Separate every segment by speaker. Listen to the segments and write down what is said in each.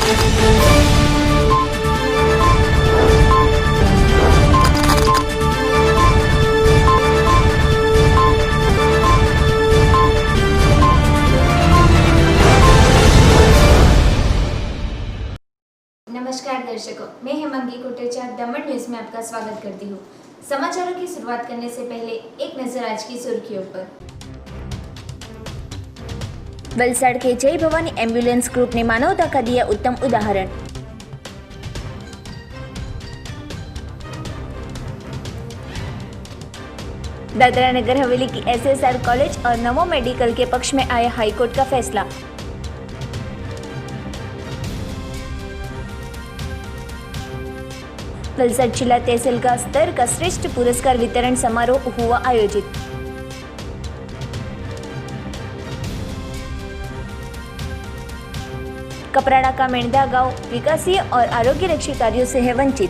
Speaker 1: नमस्कार दर्शकों, मैं हेमंगी कोटेचा दमन न्यूज में आपका स्वागत करती हूँ। समाचारों की शुरुआत करने से पहले एक नजर आज की सुर्खियों पर। वलसाड़ के जय भवानी एम्बुलेंस ग्रुप ने मानवता का दिया उत्तम उदाहरण। दादरा नगर हवेली की SSR कॉलेज और नवो मेडिकल के पक्ष में आया हाईकोर्ट का फैसला। वलसाड़ जिला तहसील का स्तर का श्रेष्ठ पुरस्कार वितरण समारोह हुआ आयोजित। कपराड़ा का मेंढा गांव विकासीय और आरोग्य रक्षी कार्यों से है वंचित।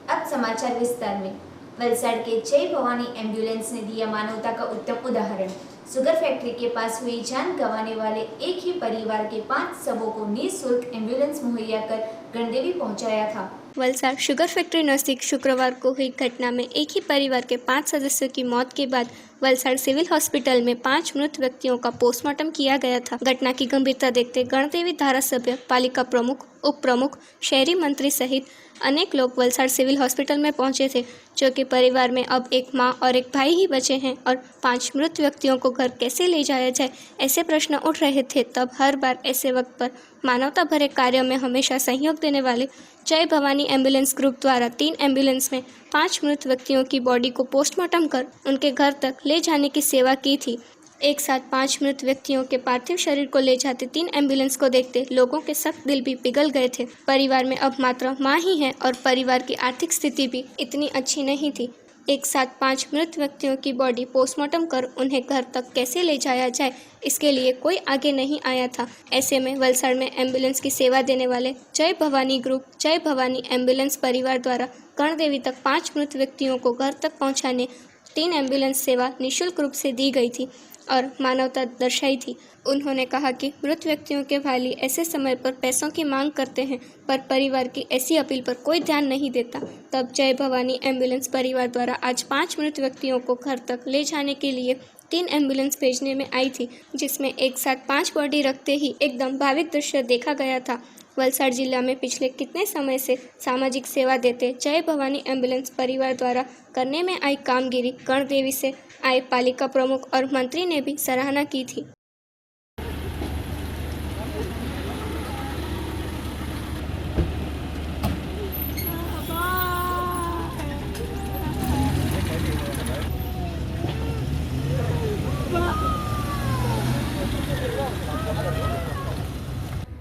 Speaker 1: अब समाचार विस्तार में। वलसाड़ के जय भवानी एम्बुलेंस ने दिया मानवता का उत्तम उदाहरण। शुगर फैक्ट्री के पास हुई जान गंवाने वाले एक ही परिवार के 5 शवों को निःशुल्क एम्बुलेंस मुहैया कर गणदेवी पहुंचाया था।
Speaker 2: वलसाड़ शुगर फैक्ट्री नजदीक शुक्रवार को हुई घटना में एक ही परिवार के 5 सदस्यों की मौत के बाद वलसाड़ सिविल हॉस्पिटल में 5 मृत व्यक्तियों का पोस्टमार्टम किया गया था। घटना की गंभीरता देखते गणदेवी धारासभ्य, पालिका प्रमुख, उप प्रमुख, शहरी मंत्री सहित अनेक लोग वलसाड़ सिविल हॉस्पिटल में पहुंचे थे, जो कि परिवार में अब एक मां और एक भाई ही बचे हैं और 5 मृत व्यक्तियों को घर कैसे ले जाया जाए, ऐसे प्रश्न उठ रहे थे। तब हर बार ऐसे वक्त पर मानवता भरे कार्यों में हमेशा सहयोग देने वाले जय भवानी एम्बुलेंस ग्रुप द्वारा 3 एम्बुलेंस में 5 मृत व्यक्तियों की बॉडी को पोस्टमार्टम कर उनके घर तक ले जाने की सेवा की थी। एक साथ 5 मृत व्यक्तियों के पार्थिव शरीर को ले जाते 3 एम्बुलेंस को देखते लोगों के सख्त दिल भी पिघल गए थे। परिवार में अब मात्र मां ही है और परिवार की आर्थिक स्थिति भी इतनी अच्छी नहीं थी। एक साथ 5 मृत व्यक्तियों की बॉडी पोस्टमार्टम कर उन्हें घर तक कैसे ले जाया जाए, इसके लिए कोई आगे नहीं आया था। ऐसे में वलसाड़ में एम्बुलेंस की सेवा देने वाले जय भवानी ग्रुप, जय भवानी एम्बुलेंस परिवार द्वारा गणदेवी तक 5 मृत व्यक्तियों को घर तक पहुंचाने 3 एम्बुलेंस सेवा निःशुल्क रूप से दी गई थी और मानवता दर्शाई थी। उन्होंने कहा कि मृत व्यक्तियों के वाली ऐसे समय पर पैसों की मांग करते हैं, पर परिवार की ऐसी अपील पर कोई ध्यान नहीं देता। तब जय भवानी एम्बुलेंस परिवार द्वारा आज 5 मृत व्यक्तियों को घर तक ले जाने के लिए 3 एम्बुलेंस भेजने में आई थी, जिसमें एक साथ 5 बॉडी रखते ही एकदम भाविक दृश्य देखा गया था। वलसाड़ जिला में पिछले कितने समय से सामाजिक सेवा देते जय भवानी एम्बुलेंस परिवार द्वारा करने में आई कामगिरी गणदेवी से आए पालिका प्रमुख और मंत्री ने भी सराहना की थी।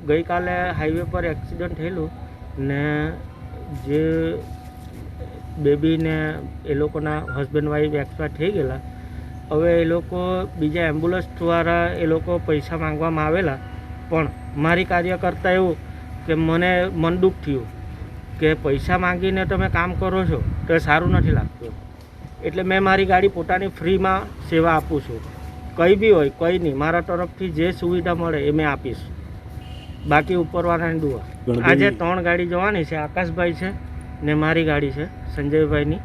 Speaker 3: गई काले हाईवे पर एक्सिडेंट थयेलू ने जे बेबी ने ए लोकोना हस्बेंड वाइफ एक्सपायर थई गेला। हवे ए लोको बीजा एम्ब्युलन्स द्वारा ए लोको पैसा मांगवामां आवेला, पण मारी कार्यकर्ता एवुं के मने मन दुख थयुं के पैसा मांगीने तमे काम करो छो तो सारूं नथी लागतुं, एटले मैं मारी गाड़ी पोतानी फ्री में सेवा आपूं छुं। कई भी होय कई नहीं, मारा तरफथी जे सुविधा मळे ए मैं आपीश, बाकी उपरवाळानी दुआ। आज 3 गाड़ी जवानी है, आकाशभाई है ने मारी गाड़ी है संजयभाई नी,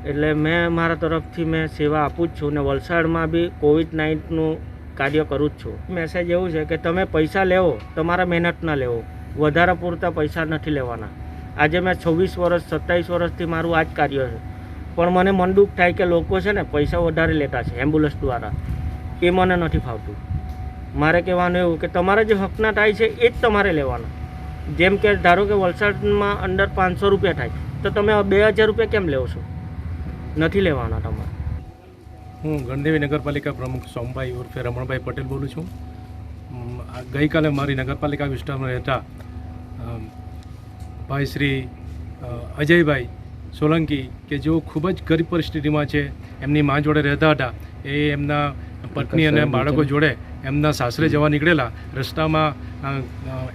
Speaker 3: एटले मैं मारा तरफथी मैं सेवा आपू ज छूँ ने वलसाड़ में भी कोविड-19 कार्य करूँ ज छूँ। मैसेज एवुं छे कि तमे पैसा लेवो, तमारा मेहनत न लेवो, वधारे पूरता पैसा नहीं लेवाना। आज मैं 26 वर्ष 27 वर्षथी मारूँ आज कार्य है, पण मने मन दुख थाय कि लोको छे ने पैसा वधारे लेता छे एम्ब्युलन्स द्वारा, ए मने नथी फावतुं। मारे कहेवानुं एवुं कि तमारा जे हकना थाय छे ए ज तमारे लेवाना। जेम के धारो के वलसाडमां अंडर 500 रुपया थाय तो तमे 2000 रुपया केम लेवो छो? नथी लेवाना तमारे।
Speaker 4: हूँ गणदेवी नगरपालिका प्रमुख सोमभाई उर्फे रमणभाई पटेल बोलूँ छूँ। गई काले मारी नगरपालिका विस्तार में रहता भाई श्री अजयभाई सोलंकी के जो खूब ज गरीब परिस्थिति में है, एमनी माँ जोड़े रहता था, ए एमना पत्नी और बाळको जोड़े एमना सासरे जवा निकळेला, रस्ता में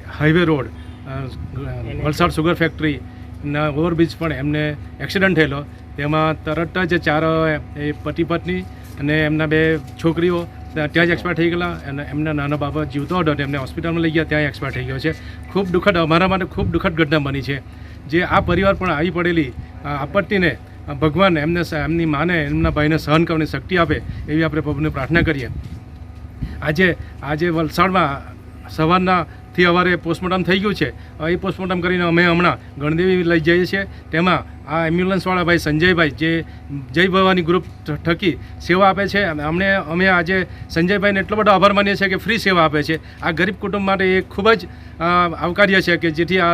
Speaker 4: highway road Valsad sugar factory ना ओवरब्रिज पर एमने एक्सिडेंट थयेलो। तेमां तरत ज 4 पति पत्नी अने एमना 2 छोकरीओ ત્યાં જ એક્સપાયર થઈ ગયેલા અને એમના નાના બાબા જીવતો હતો એમને હોસ્પિટલમાં લઈ ગયા, ત્યાં એક્સપાયર થઈ ગયો છે. ખૂબ દુઃખદ, અમારા માટે ખૂબ દુઃખદ ઘટના બની છે. જે આ પરિવાર પણ આવી પડેલી આપત્તિને ભગવાન એમની માને, એમના ભાઈને સહન કરવાની શક્તિ આપે એવી આપણે પ્રભુને પ્રાર્થના કરીએ. આજે વલસાડમાં સવારનાથી અમારે પોસ્ટમોર્ટમ થઈ ગયું છે. એ પોસ્ટમોર્ટમ કરીને અમે હમણાં ગણદેવી લઈ જઈએ છીએ. તેમાં આ એમ્બ્યુલન્સવાળા ભાઈ સંજયભાઈ જે જય ભવાની ગ્રુપ થકી સેવા આપે છે, અમે આજે સંજયભાઈને એટલો બધો આભાર માનીએ છીએ કે ફ્રી સેવા આપે છે. આ ગરીબ કુટુંબ માટે એ ખૂબ જ આવકાર્ય છે કે જેથી આ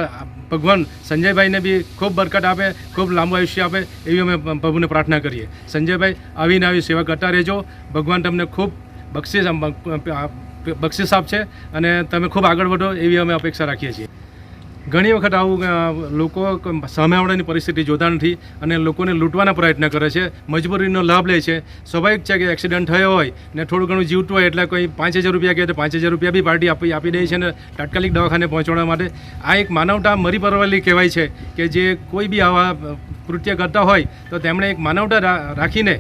Speaker 4: ભગવાન સંજયભાઈને બી ખૂબ બરકત આપે, ખૂબ લાંબુ આયુષ્ય આપે એવી અમે પ્રભુને પ્રાર્થના કરીએ. સંજયભાઈ આવીને આવી સેવા કરતા રહેજો. ભગવાન તમને ખૂબ બક્ષિસ આપશે અને તમે ખૂબ આગળ વધો એવી અમે અપેક્ષા રાખીએ છીએ. ઘણી વખત આવું લોકો સામેવાળાની પરિસ્થિતિ જોતા નથી અને લોકોને લૂંટવાના પ્રયત્ન કરે છે, મજબૂરીનો લાભ લે છે. સ્વાભાવિક છે કે એક્સિડન્ટ થયો હોય ને થોડું ઘણું જીવતું હોય એટલે કોઈ 5,000 રૂપિયા કહે તો 5,000 રૂપિયા બી પાર્ટી આપી દે છે ને તાત્કાલિક દવાખાને પહોંચાડવા માટે. આ એક માનવતા મરી પરવાલી કહેવાય છે કે જે કોઈ બી આવા કૃત્ય કરતા હોય તો તેમણે એક માનવતા રાખીને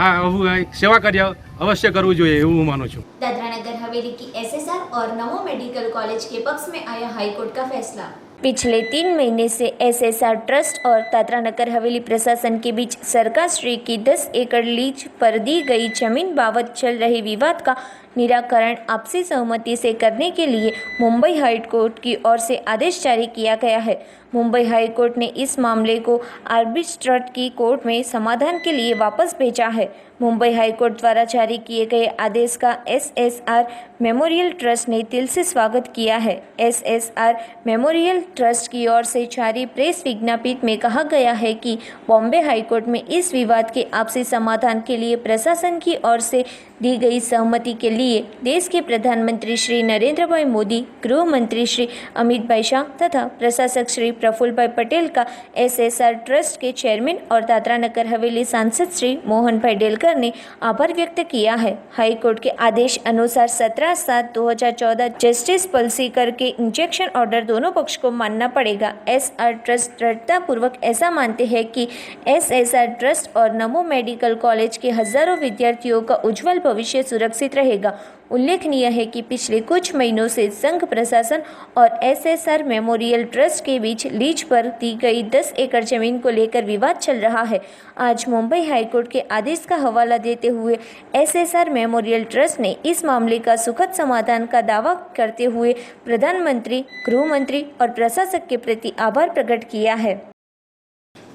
Speaker 4: આવું એક સેવા કાર્ય अवश्य करવું જોઈએ એવું હું માનું છું.
Speaker 1: दादरा नगर हवेली की एसएसआर और नमो मेडिकल कॉलेज के पक्ष में आया हाईकोर्ट का फैसला. पिछले 3 महीने से एसएसआर ट्रस्ट और दादरा नगर हवेली प्रशासन के बीच सरकार श्री की 10 एकड़ लीज पर दी गई जमीन बाबत चल रहे विवाद का निराकरण आपसी सहमति से करने के लिए मुंबई हाई कोर्ट की ओर से आदेश जारी किया गया है. मुंबई हाई कोर्ट ने इस मामले को आर्बिट्रेट की कोर्ट में समाधान के लिए वापस भेजा है. मुंबई हाई कोर्ट द्वारा जारी किए गए आदेश का एसएसआर मेमोरियल ट्रस्ट ने दिल से स्वागत किया है. एसएसआर मेमोरियल ट्रस्ट की ओर से जारी प्रेस विज्ञप्ति में कहा गया है कि बॉम्बे हाई कोर्ट में इस विवाद के आपसी समाधान के लिए प्रशासन की ओर से दी गई सहमति के लिए देश के प्रधानमंत्री श्री नरेंद्र भाई मोदी, गृह मंत्री श्री अमित भाई शाह तथा प्रशासक श्री प्रफुल्ल भाई पटेल का एसएसआर ट्रस्ट के चेयरमैन और दादरा नगर हवेली सांसद श्री मोहन भाई डेलकर ने आभार व्यक्त किया है. हाई कोर्ट के आदेश अनुसार 17/7/2014 जस्टिस पलसीकर के इंजेक्शन ऑर्डर दोनों पक्ष को मानना पड़ेगा. एसआर ट्रस्ट दृढ़तापूर्वक ऐसा मानते हैं कि एसएसआर ट्रस्ट और नमो मेडिकल कॉलेज के हजारों विद्यार्थियों का उज्जवल भविष्य सुरक्षित रहेगा. उल्लेखनीय है कि पिछले कुछ महीनों से संघ प्रशासन और एसएसआर मेमोरियल ट्रस्ट के बीच लीज पर दी गई 10 एकड़ जमीन को लेकर विवाद चल रहा है. आज मुंबई हाईकोर्ट के आदेश का हवाला देते हुए एसएसआर मेमोरियल ट्रस्ट ने इस मामले का सुखद समाधान का दावा करते हुए प्रधानमंत्री, गृह मंत्री और प्रशासक के प्रति आभार प्रकट किया है.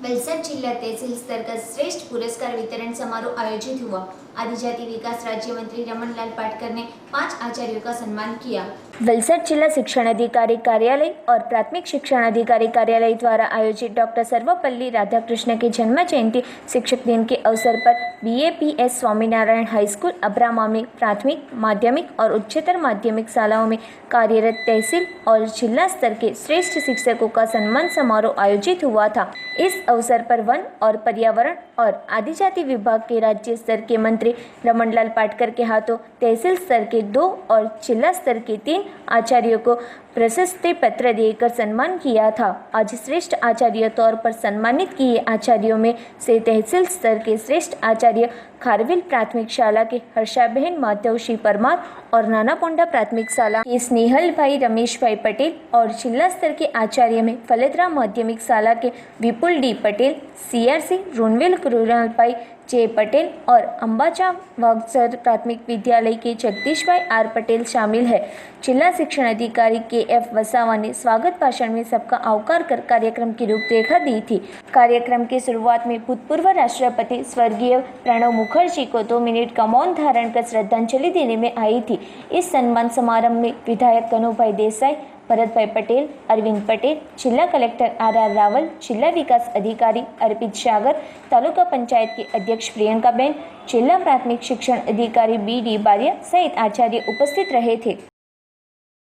Speaker 1: वलसाड जिला तहसील स्तर का श्रेष्ठ पुरस्कार वितरण समारोह आयोजित हुआ. आदिजाति विकास राज्य मंत्री रमनलाल पाटकर ने 5 आचार्यों का सम्मान किया. वलसाड जिला शिक्षण अधिकारी कार्यालय और प्राथमिक शिक्षण अधिकारी कार्यालय द्वारा आयोजित डॉक्टर सर्वपल्ली राधाकृष्ण की जन्म जयंती शिक्षक दिन के अवसर पर BAPS Swaminarayan high school Abrama में प्राथमिक, माध्यमिक और उच्चतर माध्यमिक शालाओं में कार्यरत तहसील और जिला स्तर के श्रेष्ठ शिक्षकों का सम्मान समारोह आयोजित हुआ था. इस अवसर पर वन और पर्यावरण और आदिजाति विभाग के राज्य स्तर के मंत्री रमनलाल पाटकर के हाथों तहसील स्तर के 2 और जिला स्तर के 3 आचार्यों को प्रशस्ति पत्र देकर सम्मान किया था. आज श्रेष्ठ आचार्य तौर पर सम्मानित किए आचार्यों में से तहसील स्तर के श्रेष्ठ आचार्य खारविल प्राथमिक शाला के हर्षाबेन माधवश्री परमार और नानापोंडा प्राथमिक शाला के स्नेहल भाई रमेश भाई पटेल और जिला स्तर के आचार्य में फलदरा माध्यमिक शाला के विपुल डी पटेल, CRC रुनवेल कृणाल भाई जे पटेल और अंबाचा वागसर प्राथमिक विद्यालय के जगदीश भाई R पटेल शामिल है. जिला शिक्षण अधिकारी KF वसावा ने स्वागत भाषण में सबका आवकार कर कार्यक्रम की रूपरेखा दी थी. कार्यक्रम की शुरुआत में भूतपूर्व राष्ट्रपति स्वर्गीय प्रणब मुखर्जी को 2 मिनट का मौन धारण कर श्रद्धांजलि देने में आई थी. इस सम्मान समारोह में विधायक कनुभाई देसाई, भरत भाई पटेल, अरविंद पटेल, जिला कलेक्टर RR रावल, जिला विकास अधिकारी अर्पित सागर, तालुका पंचायत के अध्यक्ष प्रियंका बेन, जिला प्राथमिक शिक्षण अधिकारी BD बारिया सहित आचार्य उपस्थित रहे थे.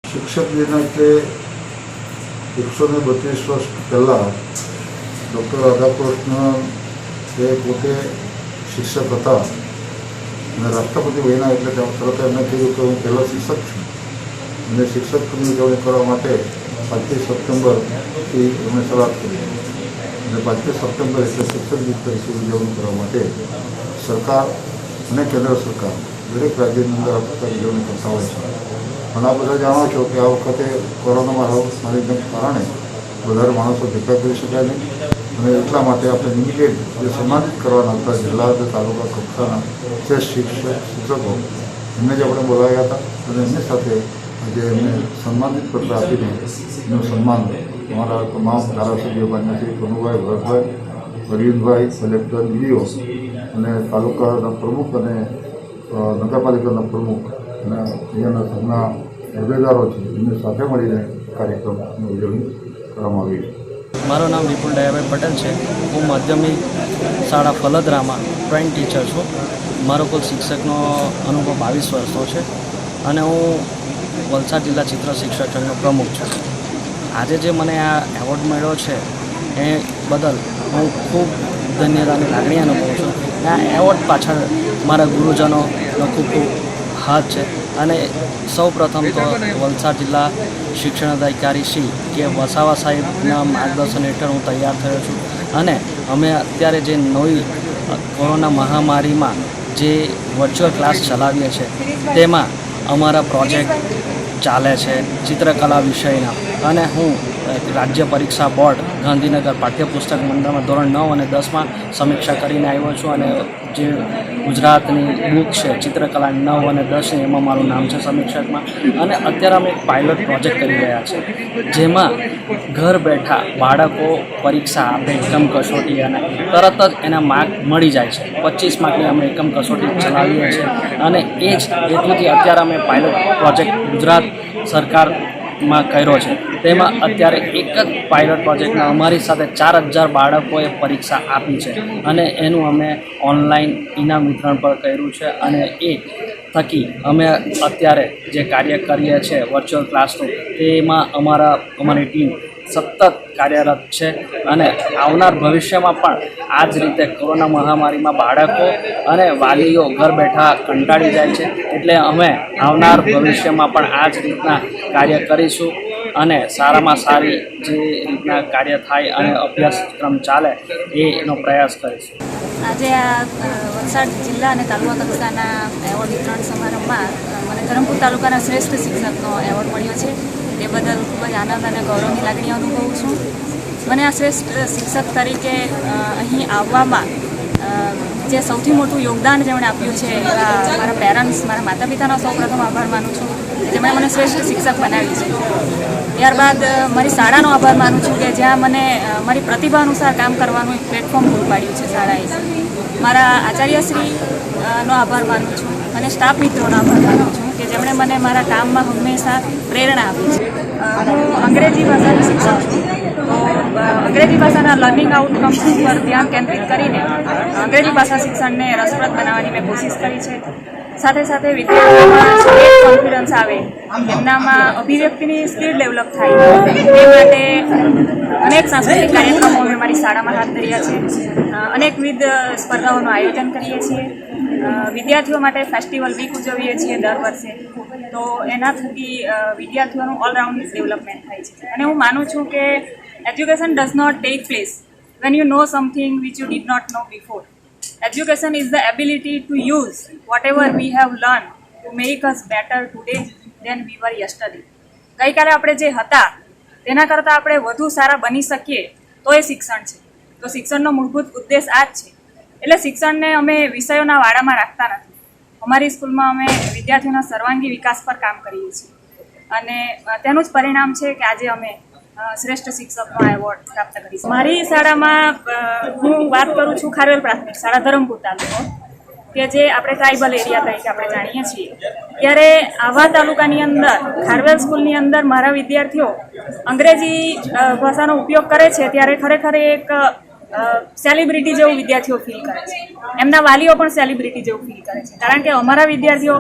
Speaker 5: शिक्षक दिनाचे 132 वर्ष पहला डॉक्टर राधाकृष्ण हे पोते शिक्षक था. राष्ट्रपति बन्या एटले तरत एमने कीधुं के हूँ पहला शिक्षक छूं અને શિક્ષકની ઉજવણી કરવા માટે 25 સપ્ટેમ્બરથી એમણે શરૂઆત કરી અને 25 સપ્ટેમ્બર એટલે શિક્ષક દિવસ તરીકે ઉજવણી કરવા માટે સરકાર અને કેન્દ્ર સરકાર દરેક રાજ્યની અંદર આ પ્રકારની ઉજવણી કરતા હોય છે. પણ આ બધા જાણો છો કે આ વખતે કોરોના મહામારીને કારણે વધારે માણસો ભેગા કરી શક્યા નહીં, અને એટલા માટે આપણે લિમિટેડ જે સન્માનિત કરવાના હતા જિલ્લા અને તાલુકા કક્ષાના શ્રેષ્ઠ શિક્ષકો એમને જ આપણે બોલાવ્યા હતા, અને એમની સાથે આજે એમને સન્માનિત પત્ર આપીને એનું સન્માન અમારા તમામ ધારાસભ્યો માન્ય શ્રી કનુભાઈ, ભરતભાઈ, પ્રવીણભાઈ, કલેક્ટર, ડીડીઓ અને તાલુકાના પ્રમુખ અને નગરપાલિકાના પ્રમુખ અને અહીંયાના સૌના હોદ્દેદારો છે એમની સાથે મળીને કાર્યક્રમની ઉજવણી કરવામાં આવી છે.
Speaker 6: મારું નામ વિપુલ દયાભાઈ પટેલ છે. હું માધ્યમિક શાળા ફલદરામાં ડ્રોઈંગ ટીચર છું. મારો કુલ શિક્ષકનો અનુભવ 22 વર્ષનો છે અને હું વલસાડ જિલ્લા ચિત્ર શિક્ષક સંઘનો પ્રમુખ છું. આજે જે મને આ એવોર્ડ મળ્યો છે એ બદલ હું ખૂબ ધન્યતાની લાગણી અનુભવું છું. આ એવોર્ડ પાછળ મારા ગુરુજનોનો ખૂબ ખૂબ હાથ છે, અને સૌ પ્રથમ તો વલસાડ જિલ્લા શિક્ષણ અધિકારી શ્રી કે વસાવા સાહેબના માર્ગદર્શન હેઠળ હું તૈયાર થયો છું. અને અમે અત્યારે જે નવી કોરોના મહામારીમાં જે વર્ચ્યુઅલ ક્લાસ ચલાવીએ છીએ તેમાં અમારા પ્રોજેક્ટ ચાલે છે ચિત્રકલા વિષયના, અને હું રાજ્ય પરીક્ષા બોર્ડ ગાંધીનગર પાઠ્યપુસ્તક મંડળમાં ધોરણ 9 અને 10માં સમીક્ષા કરીને આવ્યો છું, અને જે ગુજરાતની બુક છે ચિત્રકલા 9 અને 10 એમાં મારું નામ છે સમીક્ષકમાં. અને અત્યારે અમે એક પાયલોટ પ્રોજેક્ટ કરી રહ્યા છે જેમાં ઘર બેઠા બાળકો પરીક્ષા આપે એકમ કસોટી અને તરત જ એના માર્ક મળી જાય છે. 25 માર્કની અમે એકમ કસોટી ચલાવીએ છીએ, અને એ જ હેતુથી અત્યારે અમે પાયલોટ પ્રોજેક્ટ ગુજરાત સરકારમાં કર્યો છે. તેમાં અત્યારે એક જ પાયલોટ પ્રોજેક્ટમાં અમારી સાથે 4000 બાળકોએ પરીક્ષા આપી છે, અને એનું અમે ઓનલાઈન ઇનામ વિતરણ પણ કર્યું છે. અને એ થકી અમે અત્યારે જે કાર્ય કરીએ છીએ વર્ચ્યુઅલ ક્લાસનું, તેમાં અમારી ટીમ સતત કાર્યરત છે, અને આવનાર ભવિષ્યમાં પણ આ જ રીતે કોરોના મહામારીમાં બાળકો અને વાલીઓ ઘર બેઠા કંટાળી જાય છે, એટલે અમે આવનાર ભવિષ્યમાં પણ આ જ રીતના કાર્ય કરીશું, અને સારામાં સારી જે રીતના કાર્ય થાય અને અભ્યાસક્રમ ચાલે એનો પ્રયાસ કરીશું.
Speaker 7: આજે આ વલસાડ જિલ્લા અને તાલુકા કક્ષાના એવોર્ડ વિતરણ સમારંભમાં મને ધરમપુર તાલુકાના શ્રેષ્ઠ શિક્ષકનો એવોર્ડ મળ્યો છે. તે બદલ ખૂબ જ આનંદ અને ગૌરવની લાગણી અનુભવું છું. મને આ શ્રેષ્ઠ શિક્ષક તરીકે અહીં આવવામાં જે સૌથી મોટું યોગદાન જેમણે આપ્યું છે એવા મારા પેરેન્ટ્સ, મારા માતા પિતાનો સૌપ્રથમ આભાર માનું છું, જેમણે મને શ્રેષ્ઠ શિક્ષક બનાવી છે. ત્યારબાદ મારી શાળાનો આભાર માનું છું કે જ્યાં મને મારી પ્રતિભા અનુસાર કામ કરવાનું એક પ્લેટફોર્મ પૂરું પાડ્યું છે શાળાએ. મારા આચાર્યશ્રીનો આભાર માનું છું, અને સ્ટાફ મિત્રોનો આભાર માનું છું કે જેમણે મને મારા કામમાં હંમેશા પ્રેરણા આપી છે. હું અંગ્રેજી ભાષાની શિક્ષક છું, તો અંગ્રેજી ભાષાના લર્નિંગ આઉટકમ્સ પર ધ્યાન કેન્દ્રિત કરીને અંગ્રેજી ભાષા શિક્ષણને રસપ્રદ બનાવવાની મેં કોશિશ કરી છે. સાથે સાથે વિદ્યાર્થીઓમાં સ્ટેટ કોન્ફિડન્સ આવે, એમનામાં અભિવ્યક્તિની સ્કિલ ડેવલપ થાય એ માટે અનેક સાંસ્કૃતિક કાર્યક્રમો અમે મારી શાળામાં હાથ ધર્યા છે. અનેકવિધ સ્પર્ધાઓનું આયોજન કરીએ છીએ. વિદ્યાર્થીઓ માટે ફેસ્ટિવલ વીક ઉજવીએ છીએ દર વર્ષે, તો એના થકી વિદ્યાર્થીઓનું ઓલરાઉન્ડ ડેવલપમેન્ટ થાય છે. અને હું માનું છું કે education does not take place when you know something which you did not know before. Education is the ability to use whatever we have learned to make us better today than we were yesterday. ગઈકાલે આપણે જે હતા તેના કરતાં આપણે વધુ સારા બની શકીએ તો એ શિક્ષણ છે. તો શિક્ષણનો મૂળભૂત ઉદ્દેશ આ જ છે. એટલે શિક્ષણને અમે વિષયોના વાડામાં રાખતા નથી. અમારી સ્કૂલમાં અમે વિદ્યાર્થીઓના સર્વાંગી વિકાસ પર કામ કરીએ છીએ, અને તેનું જ પરિણામ છે કે આજે અમે શ્રેષ્ઠ શિક્ષકનો એવોર્ડ પ્રાપ્ત કરી. મારી શાળામાં હું વાત કરું છું ખારવેલ પ્રાથમિક શાળા ધરમપુર તાલુકો, કે જે આપણે ટ્રાઇબલ એરિયા તરીકે આપણે જાણીએ છીએ. ત્યારે આવા તાલુકાની અંદર ખારવેલ સ્કૂલની અંદર મારા વિદ્યાર્થીઓ અંગ્રેજી ભાષાનો ઉપયોગ કરે છે ત્યારે ખરેખર એક સેલિબ્રિટી જેવું વિદ્યાર્થીઓ ફીલ કરે છે. એમના વાલીઓ પણ સેલિબ્રિટી જેવું ફીલ કરે છે, કારણ કે અમારા વિદ્યાર્થીઓ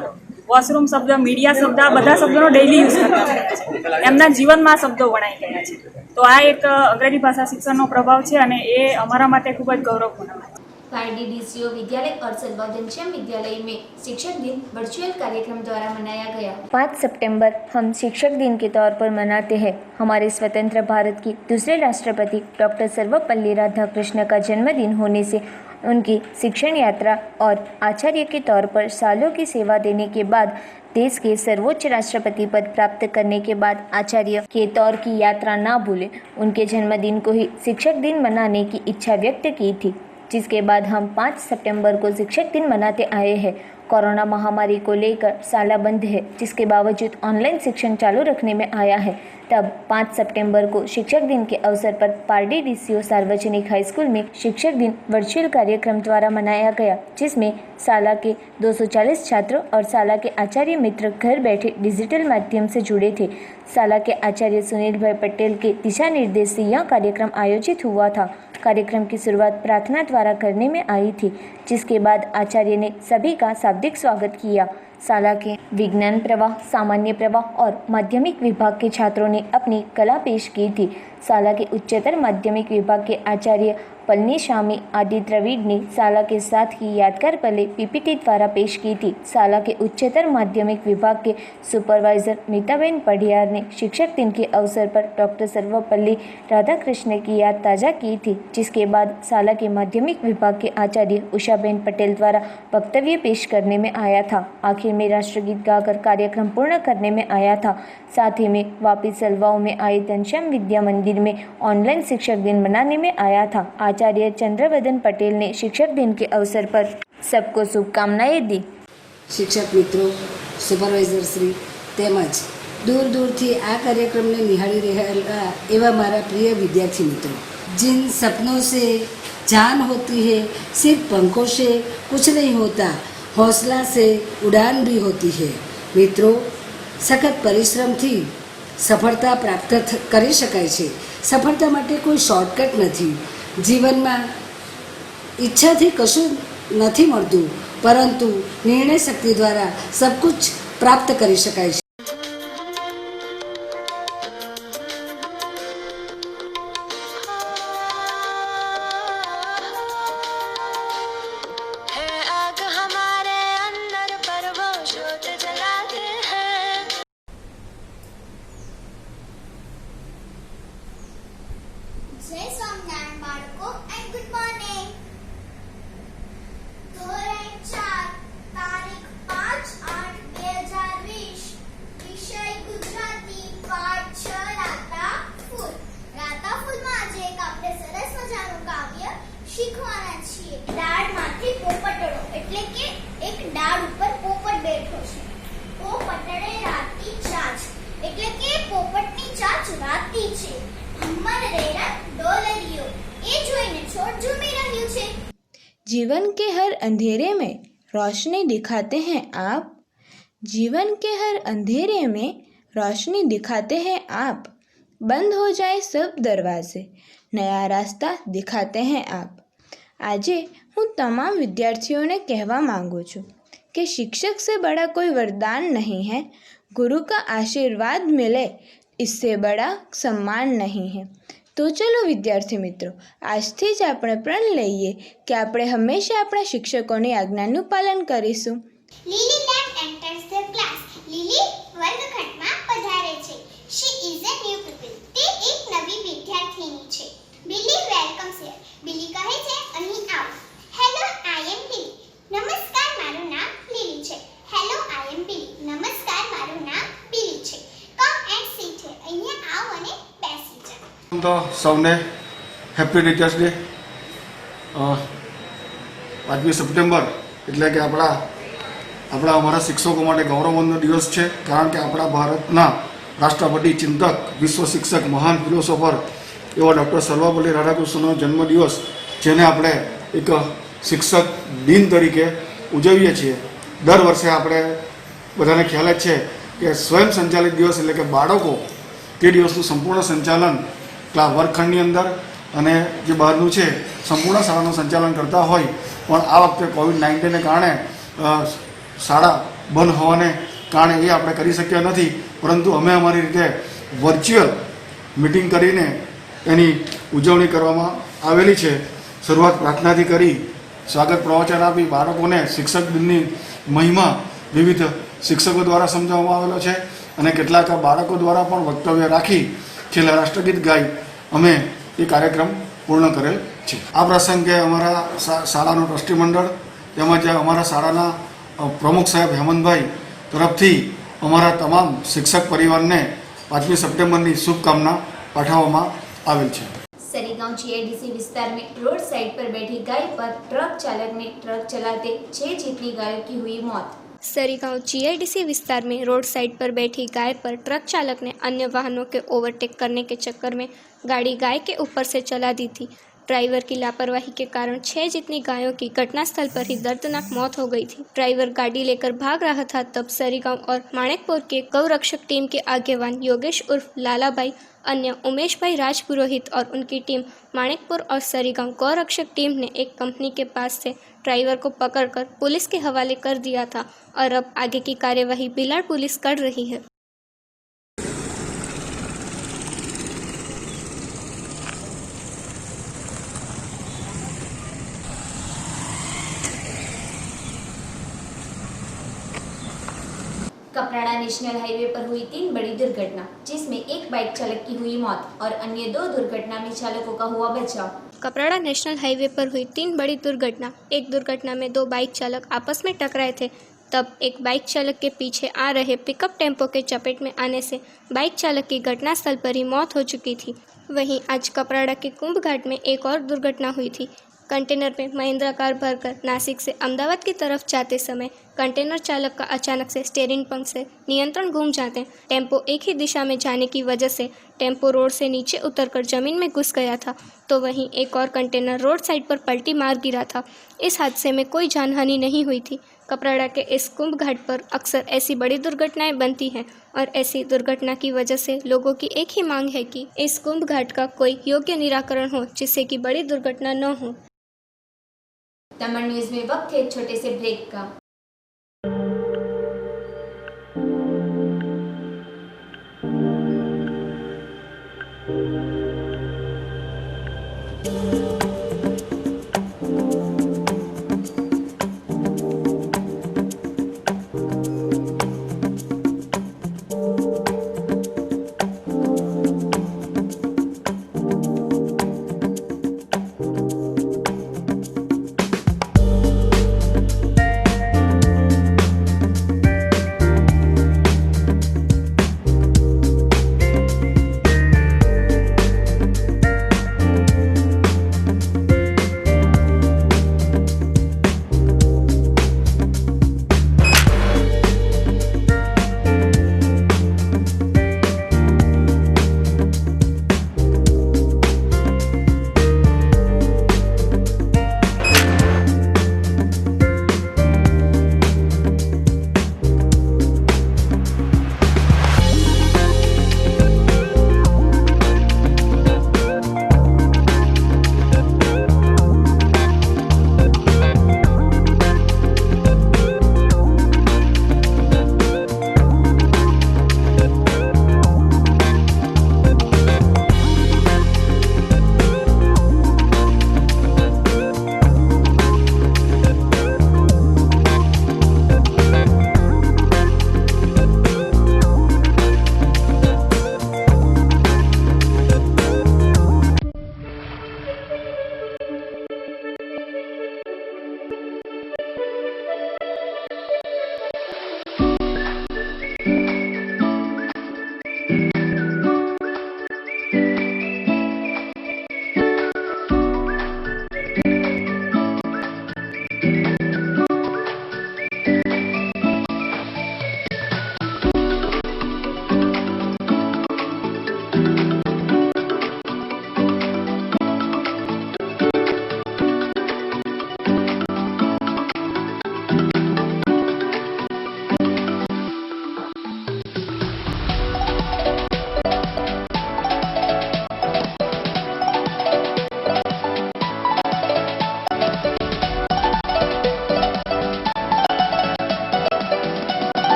Speaker 7: વોશરૂમ શબ્દ, મીડિયા શબ્દ, આ બધા શબ્દોનો ડેઇલી યુઝ કરતા છે. એમના જીવનમાં શબ્દો વણાઈ ગયા છે. તો આ એક અંગ્રેજી ભાષા શિક્ષણનો પ્રભાવ છે, અને એ અમારા માટે ખૂબ જ ગૌરવપૂર્ણ છે.
Speaker 1: वाईडीडीसीओ विद्यालय और सलवा घनश्याम विद्यालय में शिक्षक दिन वर्चुअल कार्यक्रम द्वारा मनाया गया। 5 सितंबर हम शिक्षक दिन के तौर पर मनाते हैं। हमारे स्वतंत्र भारत की दूसरे राष्ट्रपति डॉक्टर सर्वपल्ली राधाकृष्ण का जन्मदिन होने से उनकी शिक्षण यात्रा और आचार्य के तौर पर सालों की सेवा देने के बाद देश के सर्वोच्च राष्ट्रपति पद प्राप्त करने के बाद आचार्य के तौर की यात्रा ना भूले। उनके जन्मदिन को ही शिक्षक दिन मनाने की इच्छा व्यक्त की थी, जिसके बाद हम 5 सितंबर को शिक्षक दिन मनाते आए हैं। कोरोना महामारी को लेकर शाला बंद है, जिसके बावजूद ऑनलाइन शिक्षण चालू रखने में आया है। तब 5 सितंबर को शिक्षक दिन के अवसर पर पारडी डीसीओ सार्वजनिक हाई स्कूल में शिक्षक दिन वर्चुअल कार्यक्रम द्वारा मनाया गया, जिसमें शाला के 240 छात्रों और शाला के आचार्य मित्र घर बैठे डिजिटल माध्यम से जुड़े थे। शाला के आचार्य सुनील भाई पटेल के दिशा निर्देश से यह कार्यक्रम आयोजित हुआ था। कार्यक्रम की शुरुआत प्रार्थना द्वारा करने में आई थी, जिसके बाद आचार्य ने सभी का शाब्दिक स्वागत किया। शाला के विज्ञान प्रवाह, सामान्य प्रवाह और माध्यमिक विभाग के छात्रों ने अपनी कला पेश की थी। शाला के उच्चतर माध्यमिक विभाग के आचार्य पलनीस्वामी आदि द्रविड़ ने शाला के साथ की यादगार पलें पीपीटी द्वारा पेश की थी। शाला के उच्चतर माध्यमिक विभाग के सुपरवाइजर मीताबेन पढ़ियार ने शिक्षक दिन के अवसर पर डॉक्टर सर्वपल्ली राधाकृष्ण की याद ताज़ा की थी, जिसके बाद शाला के माध्यमिक विभाग के आचार्य उषाबेन पटेल द्वारा वक्तव्य पेश करने में आया था। आखिर में राष्ट्रगीत गाकर कार्यक्रम पूर्ण करने में आया था। साथ ही में वापी सलवाओं में आए घनश्याम विद्या मंदिर में ऑनलाइन शिक्षक दिन मनाने में आया था। आचार्य चंद्रवदन पटेल ने शिक्षक दिन के अवसर पर सबको शुभकामनाएं दी।
Speaker 8: शिक्षक मित्रों, सुपरवाइजर श्री તેમજ दूर दूरથી આ કાર્યક્રમને નિહાળી રહેલા એવા મારા પ્રિય વિદ્યાર્થી મિત્રો, जिन सपनों से जान होती है सिर्फ पंखों से कुछ नहीं होता, हौसला से उड़ान भी होती है। मित्रों, સખત પરિશ્રમથી સફળતા પ્રાપ્ત કરી શકાય છે। સફળતા માટે કોઈ શોર્ટકટ નથી। જીવનમાં ઈચ્છાથી કશું નથી મળતું, પરંતુ નિર્ણય શક્તિ દ્વારા સબ કુછ પ્રાપ્ત કરી શકાય છે।
Speaker 9: જય સ્વામિનારાયણ બાળકો એન્ડ ગુડ મોર્નિંગ। ધોરણ 4 તારીખ 5/8/2020 વિષય ગુજરાતી પાઠ 6 રાતા ફૂલ। રાતા ફૂલમાં આજે એક આપણે સરસ મજાનું કાવ્ય શીખવાના છીએ। ડાળમાંથી પોપટડો એટલે કે એક ડાળ ઉપર પોપટ બેઠો છે। પોપટડે રાતી ચાંચ એટલે કે પોપટની ચાંચ રાતી છે। અમર રેરા डोलरियो ये જોઈને છોડ ઝૂમી રહ્યું છે।
Speaker 10: जीवन के हर अंधेरे में रोशनी दिखाते हैं आप, जीवन के हर अंधेरे में रोशनी दिखाते हैं आप, बंद हो जाए सब दरवाजे नया रास्ता दिखाते हैं आप। આજે હું તમામ વિદ્યાર્થીઓને કહેવા માંગુ છું કે शिक्षक से बड़ा कोई वरदान नहीं है, गुरु का आशीर्वाद मिले इससे बड़ा सम्मान नहीं है। तो चलो विद्यार्थी मित्रों, આજથી જ આપણે પ્રણ લઈએ કે આપણે હંમેશા આપણા શિક્ષકોની આજ્ઞાનું પાલન કરીશું।
Speaker 9: Lily lamp enters the class. Lily વર્ગખંડમાં પધારે છે। She is a new people. તે એક નવી વિદ્યાર્થીની છે। બિલી વેલકમ્સ હિયર। બિલી કહે છે અહીં આવો। Hello I am Billy. નમસ્કાર, મારું નામ લીલી છે। Hello I am Billy. નમસ્કાર, મારું નામ બિલી છે। Come and sit here. અહીંયા આવો અને બેસી જાઓ।
Speaker 11: તો સૌને હેપી ટીચર્સ ડે। 5મી સપ્ટેમ્બર એટલે કે અમારા શિક્ષકો માટે ગૌરવનો દિવસ છે, કારણ કે આપણા ભારતના રાષ્ટ્રપતિ, ચિંતક, વિશ્વ શિક્ષક, મહાન ફિલોસોફર એવા ડૉક્ટર સર્વપલ્લી રાધાકૃષ્ણનો જન્મદિવસ, જેને આપણે એક શિક્ષક દિન તરીકે ઉજવીએ છીએ। દર વર્ષે આપણે બધાને ખ્યાલ જ છે કે સ્વયં સંચાલિત દિવસ એટલે કે બાળકો તે દિવસનું સંપૂર્ણ સંચાલન વર્ગખંડની અંદર અને જે બહારનું છે સંપૂર્ણ શાળાનું સંચાલન કરતા હોય, પણ આ વખતે કોવિડ-19ને કારણે શાળા બંધ હોવાને કારણે એ આપણે કરી શક્યા નથી, પરંતુ અમે અમારી રીતે વર્ચ્યુઅલ મિટિંગ કરીને એની ઉજવણી કરવામાં આવેલી છે। શરૂઆત પ્રાર્થનાથી કરી, સ્વાગત પ્રવચન આપી, બાળકોને શિક્ષક દિનની મહિમા વિવિધ શિક્ષકો દ્વારા સમજાવવામાં આવેલો છે અને કેટલાક બાળકો દ્વારા પણ વક્તવ્ય રાખી છેલ્લા રાષ્ટ્રગીત ગાઈ અમે એ કાર્યક્રમ પૂર્ણ કરેલ છે। આ પ્રસંગે અમારા શાળાનું ટ્રસ્ટી મંડળ તેમજ અમારા શાળાના પ્રમુખ સાહેબ હેમંતભાઈ તરફથી અમારા તમામ શિક્ષક પરિવારને 5મી સપ્ટેમ્બરની શુભકામના પાઠવવામાં આવેલ છે।
Speaker 1: सरीगांव जीआईडीसी विस्तार में रोड साइड पर बैठी गाय पर ट्रक चालक ने ट्रक चलाते 6 जितनी गायों की हुई मौत।
Speaker 2: सरीगांव जीआईडीसी विस्तार में रोड साइड पर बैठी गाय पर ट्रक चालक ने अन्य वाहनों के ओवरटेक करने के चक्कर में गाड़ी गाय के ऊपर से चला दी थी। ड्राइवर की लापरवाही के कारण 6 जितनी गायों की घटनास्थल पर ही दर्दनाक मौत हो गई थी। ड्राइवर गाड़ी लेकर भाग रहा था, तब सरीगांव और माणिकपुर के गौरक्षक टीम के आगेवान योगेश उर्फ लालाबाई, अन्य उमेश भाई राजपुरोहित और उनकी टीम माणिकपुर और सरीगांव गौरक्षक टीम ने एक कंपनी के पास से ड्राइवर को पकड़कर पुलिस के हवाले कर दिया था और अब आगे की कार्यवाही बिलाड़ पुलिस कर रही है।
Speaker 1: कपराड़ा नेशनल हाईवे पर हुई 3 बड़ी दुर्घटना, जिसमें एक बाइक चालक की हुई मौत और अन्य 2 दुर्घटना में चालकों का हुआ बचाव।
Speaker 2: कपराड़ा नेशनल हाईवे पर हुई 3 बड़ी दुर्घटना। एक दुर्घटना में 2 बाइक चालक आपस में टकराए थे, तब एक बाइक चालक के पीछे आ रहे पिकअप टेम्पो के चपेट में आने से बाइक चालक की घटनास्थल पर ही मौत हो चुकी थी। वहीं आज कपराड़ा के कुंभ घाट में एक और दुर्घटना हुई थी। कंटेनर में महिंद्रा कार भरकर नासिक से अहमदाबाद की तरफ जाते समय कंटेनर चालक का अचानक से स्टीयरिंग पंख से नियंत्रण घूम जाते टेम्पो एक ही दिशा में जाने की वजह से टेम्पो रोड से नीचे उतरकर जमीन में घुस गया था, तो वहीं एक और कंटेनर रोड साइड पर पलटी मार गिरा था। इस हादसे में कोई जानहानि नहीं हुई थी। कपराड़ा के इस कुंभ घाट पर अक्सर ऐसी बड़ी दुर्घटनाएं बनती हैं और ऐसी दुर्घटना की वजह से लोगों की एक ही मांग है कि इस कुंभ घाट का कोई योग्य निराकरण हो, जिससे कि बड़ी दुर्घटना न हो।
Speaker 1: दमन न्यूज में वक्त है एक छोटे से ब्रेक का।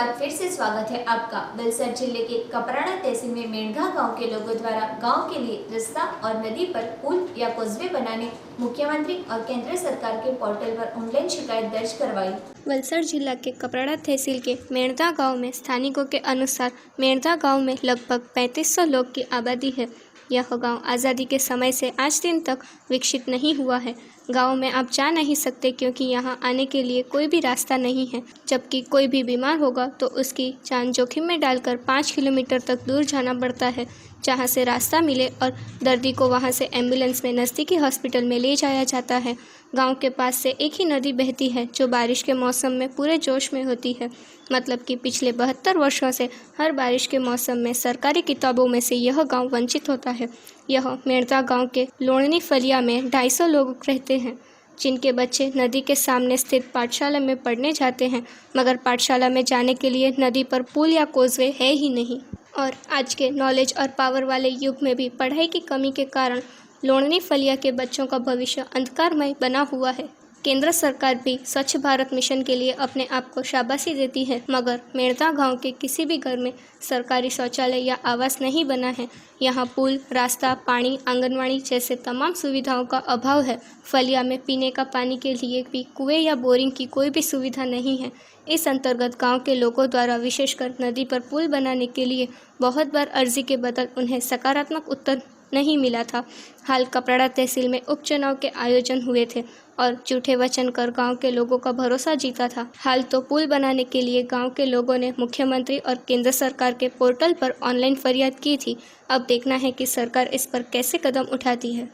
Speaker 1: बार फिर से स्वागत है आपका। वलसाड जिले के कपराड़ा तहसील में मेणघा गांव के लोगों द्वारा गांव के लिए रास्ता और नदी पर पुल या कोसवे बनाने मुख्यमंत्री और केंद्र सरकार के पोर्टल पर ऑनलाइन शिकायत दर्ज करवाई।
Speaker 2: वलसाड जिला के कपराड़ा तहसील के मेणधा गांव में स्थानिकों के अनुसार मेणधा गांव में लगभग 3500 लोग की आबादी है। यह गांव आज़ादी के समय से आज दिन तक विकसित नहीं हुआ है। गांव में आप जा नहीं सकते क्योंकि यहां आने के लिए कोई भी रास्ता नहीं है, जबकि कोई भी बीमार होगा तो उसकी जान जोखिम में डालकर 5 किलोमीटर तक दूर जाना पड़ता है, जहां से रास्ता मिले और दर्दी को वहां से एम्बुलेंस में नज़दीकी हॉस्पिटल में ले जाया जाता है। गांव के पास से एक ही नदी बहती है जो बारिश के मौसम में पूरे जोश में होती है। मतलब कि पिछले 72 वर्षों से हर बारिश के मौसम में सरकारी किताबों में से यह गांव वंचित होता है। यह मेणधा गांव के लोणनी फलिया में 250 लोग रहते हैं, जिनके बच्चे नदी के सामने स्थित पाठशाला में पढ़ने जाते हैं, मगर पाठशाला में जाने के लिए नदी पर पुल या कोसवे है ही नहीं। और आज के नॉलेज और पावर वाले युग में भी पढ़ाई की कमी के कारण लोणनी फलिया के बच्चों का भविष्य अंधकारमय बना हुआ है। केंद्र सरकार भी स्वच्छ भारत मिशन के लिए अपने आप को शाबाशी देती है, मगर मेणधा गांव के किसी भी घर में सरकारी शौचालय या आवास नहीं बना है। यहाँ पुल, रास्ता, पानी, आंगनवाड़ी जैसे तमाम सुविधाओं का अभाव है। फलिया में पीने का पानी के लिए भी कुएं या बोरिंग की कोई भी सुविधा नहीं है। इस अंतर्गत गांव के लोगों द्वारा विशेषकर नदी पर पुल बनाने के लिए बहुत बार अर्जी के बदल उन्हें सकारात्मक उत्तर नहीं मिला था। हाल कपराड़ा तहसील में उपचुनाव के आयोजन हुए थे और झूठे वचन कर गांव के लोगों का भरोसा जीता था। हाल तो पुल बनाने के लिए गांव के लोगों ने मुख्यमंत्री और केंद्र सरकार के पोर्टल पर ऑनलाइन फरियाद की थी। अब देखना है कि सरकार इस पर कैसे कदम उठाती है।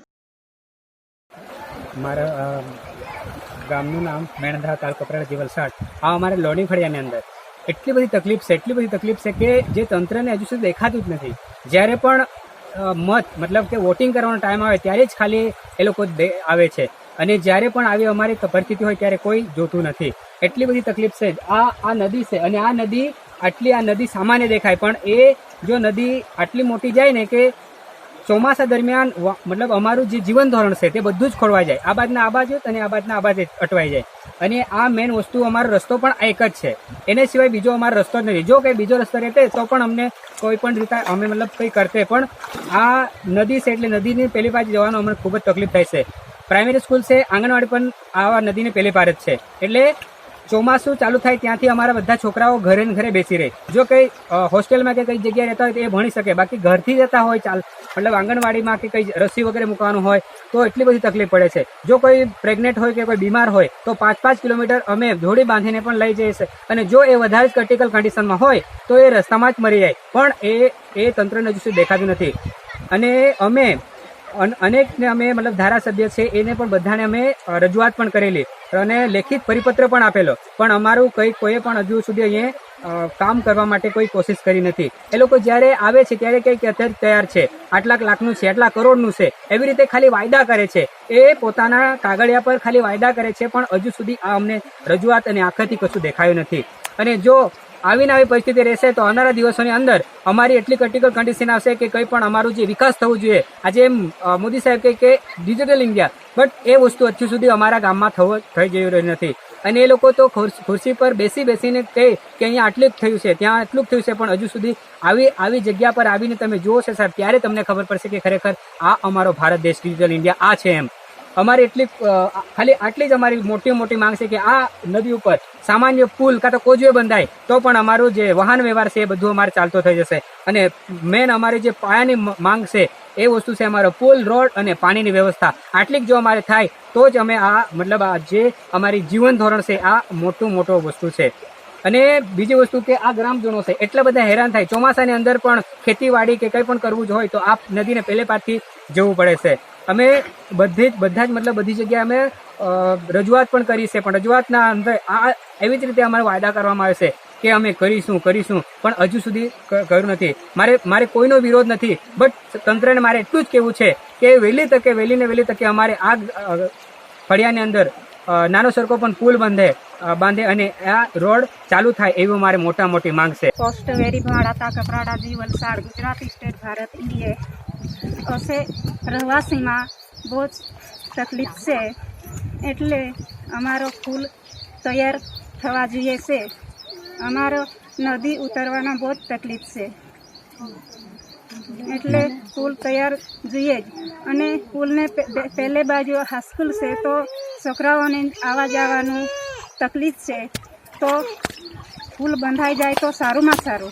Speaker 12: मारा गामનું નામ મેણધા તાલુકો કપરાડા વલસાડ। આ અમારે લોણી ફળિયાની અંદર એટલી બધી તકલીફ છે કે જે તંત્રને હજુ સુધી દેખાતું જ નથી। જ્યારે પણ મત मतलब કે વોટિંગ કરવાનો ટાઈમ આવે ત્યારે જ ખાલી એ લોકો આવે છે અને જ્યારે પણ આવી અમારી પરિસ્થિતિ હોય ત્યારે કોઈ જોતું નથી। એટલી બધી તકલીફ છે। આ નદી છે અને આ નદી સામાન્ય દેખાય, પણ એ જો નદી આટલી મોટી જાય ને કે ચોમાસા દરમિયાન मतलब અમારું જે જીવન ધોરણ છે તે બધું જ ખોરવાઈ જાય। આ બાજના આ બાજુ અને આ બાજના આ બાજુ અટવાઈ જાય। અને આ મેન વસ્તુ અમારો રસ્તો પણ એક જ છે, એને સિવાય બીજો અમારો રસ્તો જ નથી। જો કંઈ બીજો રસ્તો રહેતે તો પણ અમને કોઈ પણ રીતે અમે मतलब કંઈ કરતે, પણ આ નદી છે એટલે નદીની પેલી બાજુ જવાનો અમને ખૂબ જ તકલીફ થાય છે। પ્રાઇમરી સ્કૂલ છે, આંગણવાડી પણ આવા નદીની પેલી પાર જ છે। એટલે ચોમાસું ચાલુ થાય ત્યાંથી અમારા બધા છોકરાઓ ઘરે ને ઘરે બેસી રહે। જો કંઈ હોસ્ટેલમાં કે કંઈ જગ્યાએ રહેતા હોય તો એ ભણી શકે, બાકી ઘરથી જતા હોય मतलब આંગણવાડીમાં કે કંઈ રસી વગેરે મૂકવાનું હોય તો એટલી બધી તકલીફ પડે છે। જો કોઈ પ્રેગ્નેન્ટ હોય કે કોઈ બીમાર હોય તો 5-5 કિલોમીટર અમે જોડી બાંધીને પણ લઈ જઈએ છીએ, અને જો એ વધારે જ ક્રિટિકલ કન્ડિશનમાં હોય તો એ રસ્તામાં જ મરી જાય, પણ એ તંત્રને હજુ સુધી દેખાતું નથી। અને અમે અનેકને અમે मतलब ધારાસભ્ય છે એને પણ બધાને અમે રજૂઆત પણ કરેલી અને લેખિત પરિપત્ર પણ આપેલો, પણ અમારું કોઈએ પણ હજુ સુધી અહીંયા કામ કરવા માટે કોઈ કોશિશ કરી નથી। એ લોકો જ્યારે આવે છે ત્યારે કંઈક અત્યારે તૈયાર છે, આટલા લાખનું છે, આટલા કરોડનું છે, એવી રીતે ખાલી વાયદા કરે છે। એ પોતાના કાગળિયા પર ખાલી વાયદા કરે છે, પણ હજુ સુધી આ અમને રજૂઆત અને આંખથી કશું દેખાયું નથી। અને જો આવીને આવી પરિસ્થિતિ રહેશે તો આવનારા દિવસોની અંદર અમારી એટલી ક્રિટિકલ કન્ડિશન આવશે કે કંઈ પણ અમારું જે વિકાસ થવું જોઈએ, આજે મોદી સાહેબ કહે કે ડિજિટલ ઇન્ડિયા, બટ એ વસ્તુ હજુ સુધી અમારા ગામમાં થઈ જઈ રહી નથી। અને એ લોકો તો ખુરશી પર બેસીને કહે કે અહીંયા આટલું જ થયું છે, ત્યાં આટલું જ થયું છે, પણ હજુ સુધી આવી જગ્યા પર આવીને તમે જુઓ છો સાહેબ, ત્યારે તમને ખબર પડશે કે ખરેખર આ અમારો ભારત દેશ ડિજિટલ ઇન્ડિયા આ છે। એમ અમારી ખાલી આટલી જ અમારી મોટી માંગ છે કે આ નદી ઉપર સામાન્ય પુલ કાં તો કોઝવે બંધાય તો પણ અમારું જે વાહન વ્યવહાર છે એ બધું અમારે ચાલતો થઈ જશે। અને મેન અમારી જે પાયાની માંગ છે એ વસ્તુ છે અમારો પુલ, રોડ અને પાણીની વ્યવસ્થા। આટલી જો અમારે થાય તો જ અમે આ मतलब આ જે અમારી જીવન ધોરણ છે આ મોટો વસ્તુ છે। અને બીજી વસ્તુ કે આ ગ્રામજનો છે એટલા બધા હેરાન થાય, ચોમાસાની અંદર પણ ખેતીવાડી કે કંઈ પણ કરવું જ હોય તો આ નદીને પહેલે પારથી જવું પડે છે। અમે બધા જ मतलब બધી જગ્યાએ અમે રજૂઆત પણ કરી છે, પણ રજૂઆતના અંદર આ એવી જ રીતે અમારે વાયદા કરવામાં આવે છે કે અમે કરીશું, પણ હજુ સુધી કર્યું નથી। મારે કોઈનો વિરોધ નથી, બટ તંત્રને મારે એટલું જ કહેવું છે કે વહેલી તકે અમારે આ ફળિયાની અંદર નાનો સરખો પણ પુલ બાંધે અને આ રોડ ચાલુ થાય એવી અમારે મોટી માંગ છે।
Speaker 13: પોસ્ટ વેરી ભાડાતા કપરાડા વલસાડ ગુજરાતી સ્ટેટ ભારત इंडिया ऐसे रहवासी में बहुत तकलीफ से एटले अमारो पुल तैयार थवा જોઈએ છે। અમારો નદી ઉતરવાના બહુ જ તકલીફ છે એટલે પુલ તૈયાર જોઈએ જ અને પુલને પહેલે બાજુ હાઈસ્કૂલ છે તો છોકરાઓને આવવા જવાનું તકલીફ છે તો પુલ બંધાઈ જાય તો સારુંમાં સારું।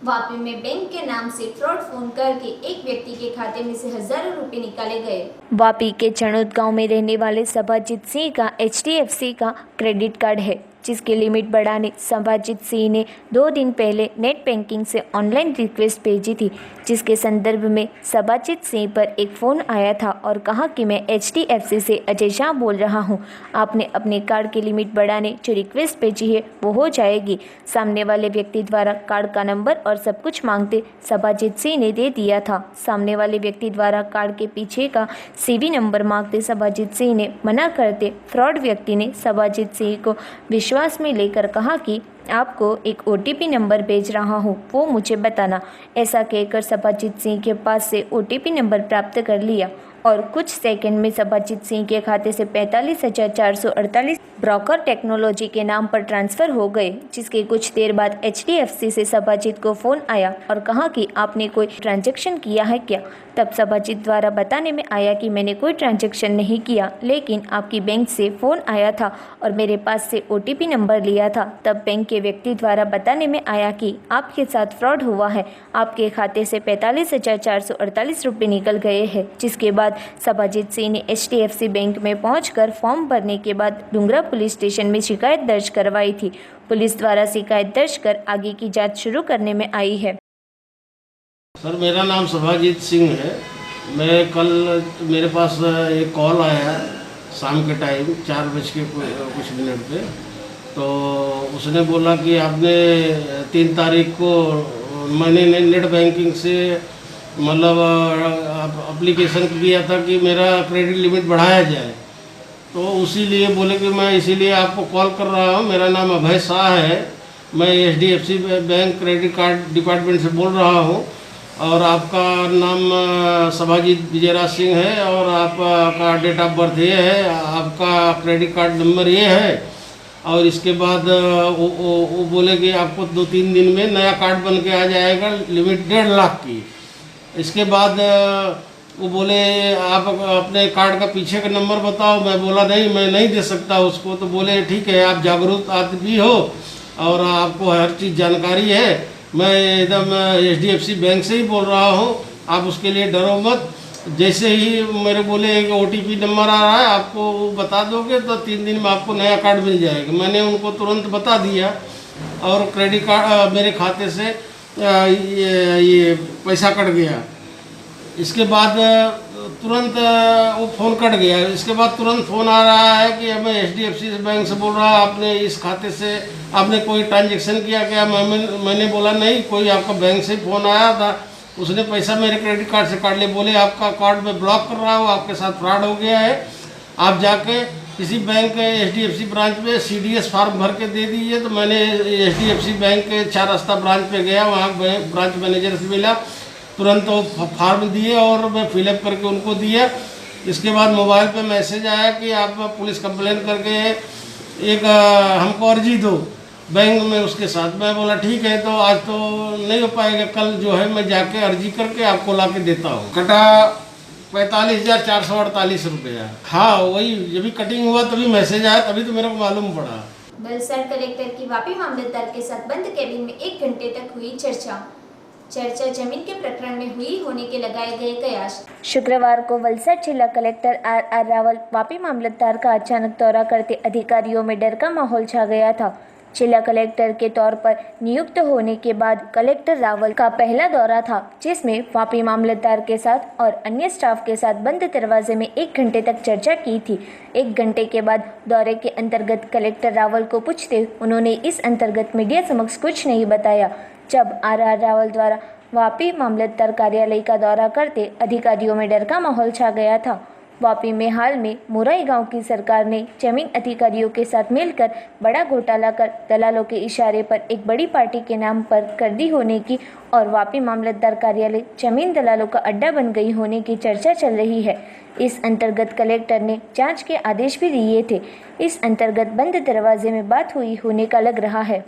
Speaker 1: वापी में बैंक के नाम से फ्रॉड फोन करके एक व्यक्ति के खाते में से हजारों रुपए निकाले गए।
Speaker 14: वापी के चणोद गांव में रहने वाले संभाजीत सिंह का HDFC का क्रेडिट कार्ड है, जिसकी लिमिट बढ़ाने संभाजीत सिंह ने 2 दिन पहले नेट बैंकिंग से ऑनलाइन रिक्वेस्ट भेजी थी, जिसके संदर्भ में संभाजीत सिंह पर एक फ़ोन आया था और कहा कि मैं HDFC से अजय शाह बोल रहा हूं, आपने अपने कार्ड की लिमिट बढ़ाने जो रिक्वेस्ट भेजी है वो हो जाएगी। सामने वाले व्यक्ति द्वारा कार्ड का नंबर और सब कुछ मांगते संभाजीत सिंह ने दे दिया था। सामने वाले व्यक्ति द्वारा कार्ड के पीछे का CV नंबर मांगते संभाजीत सिंह ने मना करते फ्रॉड व्यक्ति ने संभाजीत सिंह को विश्वास में लेकर कहा कि आपको एक OTP नंबर भेज रहा हूँ, वो मुझे बताना। ऐसा कहकर संभाजीत सिंह के पास से OTP नंबर प्राप्त कर लिया और कुछ सेकंड में संभाजीत सिंह के खाते से 45,448 ब्रोकर टेक्नोलॉजी के नाम पर ट्रांसफ़र हो गए, जिसके कुछ देर बाद HDFC से संभाजीत को फ़ोन आया और कहा कि आपने कोई ट्रांजैक्शन किया है क्या। तब संभाजीत द्वारा बताने में आया कि मैंने कोई ट्रांजैक्शन नहीं किया, लेकिन आपकी बैंक से फ़ोन आया था और मेरे पास से OTP नंबर लिया था। तब बैंक के व्यक्ति द्वारा बताने में आया कि आपके साथ फ्रॉड हुआ है, आपके खाते से 45,448 रुपये निकल गए हैं। जिसके बाद संभाजीत सिंह ने HDFC बैंक में पहुंचकर फॉर्म भरने के बाद डुंगरा पुलिस स्टेशन में शिकायत दर्ज करवाई थी। पुलिस द्वारा शिकायत दर्ज कर आगे की जांच शुरू करने में आई है।
Speaker 15: सर, मेरा नाम संभाजीत सिंह है। मैं कल मेरे पास एक कॉल आया शाम के टाइम 4:00 पे, तो उसने बोला कि आपने 3 तारीख को मैंने नेट बैंकिंग से मतलब एप्लीकेशन किया था कि मेरा क्रेडिट लिमिट बढ़ाया जाए, तो उसी लिए बोले कि मैं इसीलिए आपको कॉल कर रहा हूँ। मेरा नाम अभय शाह है, मैं HDFC bank credit card department से बोल रहा हूँ और आपका नाम संभाजीत विजयराज सिंह है और आपका डेट ऑफ बर्थ ये है, आपका क्रेडिट कार्ड नंबर ये है। और इसके बाद वो बोले कि आपको 2-3 दिन में नया कार्ड बन के आ जाएगा, लिमिट 1.5 लाख की। इसके बाद वो बोले आप अपने कार्ड का पीछे का नंबर बताओ। मैं बोला नहीं, मैं नहीं दे सकता उसको। तो बोले ठीक है, आप जागरूक आदमी हो और आपको हर चीज़ जानकारी है, मैं एकदम HDFC बैंक से ही बोल रहा हूँ, आप उसके लिए डरो मत। जैसे ही मेरे बोले कि OTP नंबर आ रहा है, आपको वो बता दोगे तो 3 दिन में आपको नया कार्ड मिल जाएगा। मैंने उनको तुरंत बता दिया और क्रेडिट कार्ड मेरे खाते से ये पैसा कट गया। इसके बाद तुरंत वो फ़ोन कट गया। इसके बाद तुरंत फ़ोन आ रहा है कि मैं HDFC बैंक से बोल रहा हूँ, आपने इस खाते से आपने कोई ट्रांजैक्शन किया क्या। मैंने बोला नहीं, कोई आपका बैंक से फ़ोन आया था, उसने पैसा मेरे क्रेडिट कार्ड से काट लिया। बोले आपका कार्ड में ब्लॉक कर रहा हूँ, आपके साथ फ्रॉड हो गया है, आप जाके किसी बैंक HDFC ब्रांच में CDS फॉर्म भर के दे दीजिए। तो मैंने HDFC बैंक के 4 रास्ता ब्रांच पे गया, वहाँ ब्रांच मैनेजर से मिला, तुरंत वो फॉर्म दिए और मैं फिलअप करके उनको दिया। इसके बाद मोबाइल पे मैसेज आया कि आप पुलिस कंप्लेन करके एक हमको अर्जी दो बैंक में उसके साथ। मैं बोला ठीक है, तो आज तो नहीं हो पाएगा, कल जो है मैं जाके अर्जी करके आपको ला के देता हूँ। कटा 45,448 रुपया। हाँ, वही जब भी कटिंग हुआ तभी मैसेज आया, तभी तो मेरे को मालूम पड़ा।
Speaker 1: वलसाड कलेक्टर की वापी मामलतदार के साथ बंद केबिन में 1 घंटे तक हुई चर्चा जमीन के प्रकरण में हुई होने के लगाए गए कयास।
Speaker 14: शुक्रवार को वलसाड जिला कलेक्टर RR रावल वापी मामलतदार का अचानक दौरा करते अधिकारियों में डर का माहौल छा गया था। जिला कलेक्टर के तौर पर नियुक्त होने के बाद कलेक्टर रावल का पहला दौरा था, जिसमें वापी मामलतदार के साथ और अन्य स्टाफ के साथ बंद दरवाजे में 1 घंटे तक चर्चा की थी। 1 घंटे के बाद दौरे के अंतर्गत कलेक्टर रावल को पूछते उन्होंने इस अंतर्गत मीडिया समक्ष कुछ नहीं बताया। जब RR रावल द्वारा वापी मामलतदार कार्यालय का दौरा करते अधिकारियों में डर का माहौल छा गया था। वापी में हाल में मुराई गांव की सरकार ने जमीन अधिकारियों के साथ मिलकर बड़ा घोटाला कर दलालों के इशारे पर एक बड़ी पार्टी के नाम पर कर दी होने की और वापी मामलतदार कार्यालय जमीन दलालों का अड्डा बन गई होने की चर्चा चल रही है। इस अंतर्गत कलेक्टर ने जांच के आदेश भी दिए थे। इस अंतर्गत बंद दरवाजे में बात हुई होने का लग रहा है।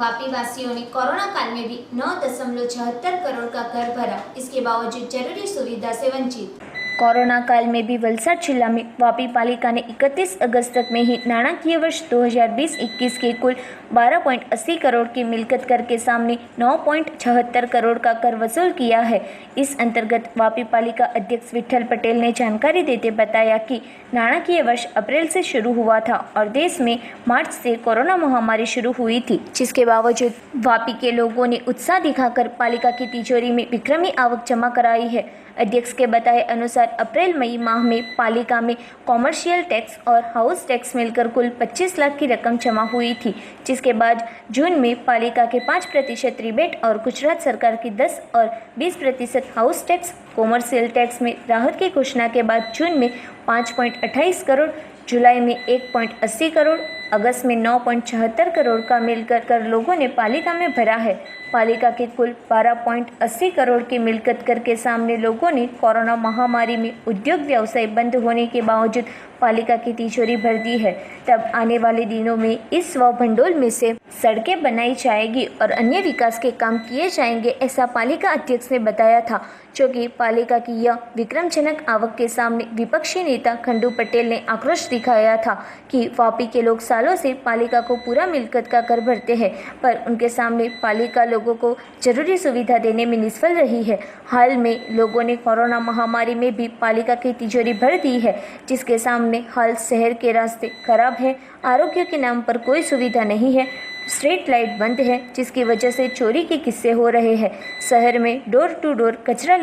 Speaker 1: वापी वासियों ने कोरोना काल में भी 9.76 करोड़ का कर भरा, इसके बावजूद जरूरी सुविधा से वंचित।
Speaker 14: कोरोना काल में भी वलसाड जिला में वापी पालिका ने 31 अगस्त तक में ही नाણાકીય वर्ष 2020-21 के कुल 12.80 करोड़ की मिलकत कर के सामने 9.76 करोड़ का कर वसूल किया है। इस अंतर्गत वापी पालिका अध्यक्ष विठल पटेल ने जानकारी देते बताया कि नाણાકીય वर्ष अप्रैल से शुरू हुआ था और देश में मार्च से कोरोना महामारी शुरू हुई थी, जिसके बावजूद वापी के लोगों ने उत्साह दिखाकर पालिका की तिजोरी में विक्रमी आवक जमा कराई है। अध्यक्ष के बताए अनुसार अप्रैल मई माह में पालिका में कॉमर्शियल टैक्स और हाउस टैक्स मिलकर कुल 25 लाख की रकम जमा हुई थी, जिसके बाद जून में पालिका के 5% रिबेट और गुजरात सरकार की 10 और 20% हाउस टैक्स कॉमर्शियल टैक्स में राहत की घोषणा के बाद जून में 5.28 करोड़, जुलाई में 1.80 करोड़, अगस्त में 9.76 करोड़ का मिलकर कर लोगों ने पालिका में भरा है। पालिका के कुल 12.80 करोड़ की मिलकत कर के सामने लोगों ने कोरोना महामारी में उद्योग व्यवसाय बंद होने के बावजूद पालिका की तिजोरी भर दी है। तब आने वाले दिनों में इस स्वभंडोल में से सड़कें बनाई जाएगी और अन्य विकास के काम किए जाएंगे, ऐसा पालिका अध्यक्ष ने बताया था। जो कि पालिका की यह विक्रमजनक आवक के सामने विपक्षी नेता खंडू पटेल ने आक्रोश दिखाया था कि वापी के लोग सालों से पालिका को पूरा मिलकत का कर भरते हैं, पर उनके सामने पालिका लोगों को जरूरी सुविधा देने में निष्फल रही है। हाल में लोगों ने कोरोना महामारी में भी पालिका की तिजोरी भर दी है, जिसके सामने हाल शहर के रास्ते खराब हैं, आरोग्य के नाम पर कोई सुविधा नहीं है, स्ट्रीट लाइट बंद है, जिसकी वजह से चोरी के किस्से हो रहे हैं। शहर में डोर टू डोर कचरा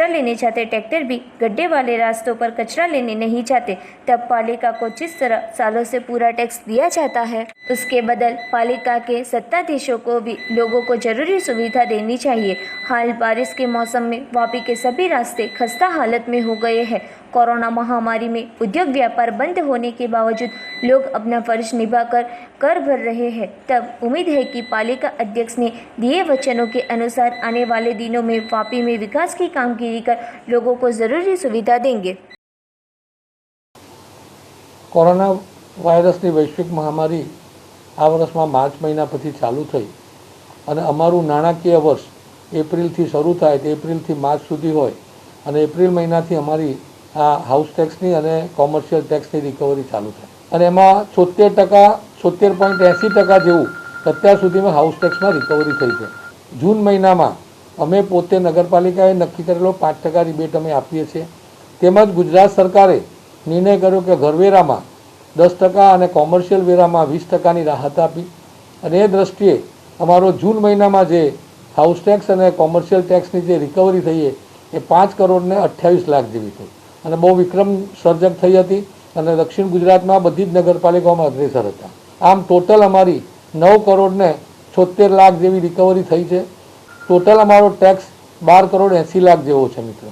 Speaker 14: लेने जाते ट्रैक्टर भी गड्ढे वाले रास्तों पर कचरा लेने नहीं जाते। तब पालिका को जिस तरह सालों से पूरा टैक्स दिया जाता है, उसके बदल पालिका के सत्ताधीशों को भी लोगों को जरूरी सुविधा देनी चाहिए। हाल बारिश के मौसम में वापी के सभी रास्ते खस्ता हालत में हो गए हैं। कोरोना महामारी में उद्योग व्यापार बंद होने के बावजूद लोग अपना फर्ज निभाकर कर भर रहे हैं। तब उम्मीद है कि पालिका अध्यक्ष ने दिए वचनों के अनुसार आने वाले दिनों में वापी में विकास की कामगिरी कर लोगों को जरूरी सुविधा देंगे।
Speaker 16: कोरोना वायरसની વૈશ્વિક મહામારી આ વર્ષમાં માર્ચ મહિના પછી ચાલુ થઈ અને અમારું નાણાકીય વર્ષ એપ્રિલથી શરૂ થાય તો એપ્રિલથી માર્ચ સુધી હોય અને એપ્રિલ મહિનાથી અમારી આ હાઉસ ટેક્સની અને કોમર્શિયલ ટેક્સની રિકવરી ચાલુ થાય અને એમાં 76%, 76.80% જેવું અત્યાર સુધીમાં હાઉસ ટેક્સમાં રિકવરી થઈ છે। જૂન મહિનામાં અમે પોતે નગરપાલિકાએ નક્કી કરેલો 5% રિબેટ અમે આપીએ છીએ। તેમજ ગુજરાત સરકારે निर्णय કર્યો કે ઘરવેરામાં 10% અને કોમર્શિયલ વેરામાં 20%ની રાહત આપી અને એ દ્રષ્ટિએ અમારો જૂન મહિનામાં જે હાઉસ ટેક્સ અને કોમર્શિયલ ટેક્સની જે રિકવરી થઈ એ 5 કરોડ ને 28 લાખ જેવી થઈ અને બહુ વિક્રમ સર્જક થઈ હતી અને દક્ષિણ ગુજરાતમાં બધી જ નગરપાલિકાઓમાં અગ્રેસર હતા। આમ ટોટલ અમારી 9 કરોડ ને 76 લાખ જેવી રિકવરી થઈ છે। ટોટલ અમારો ટેક્સ 12 કરોડ 80 લાખ જેવો છે। મિત્રો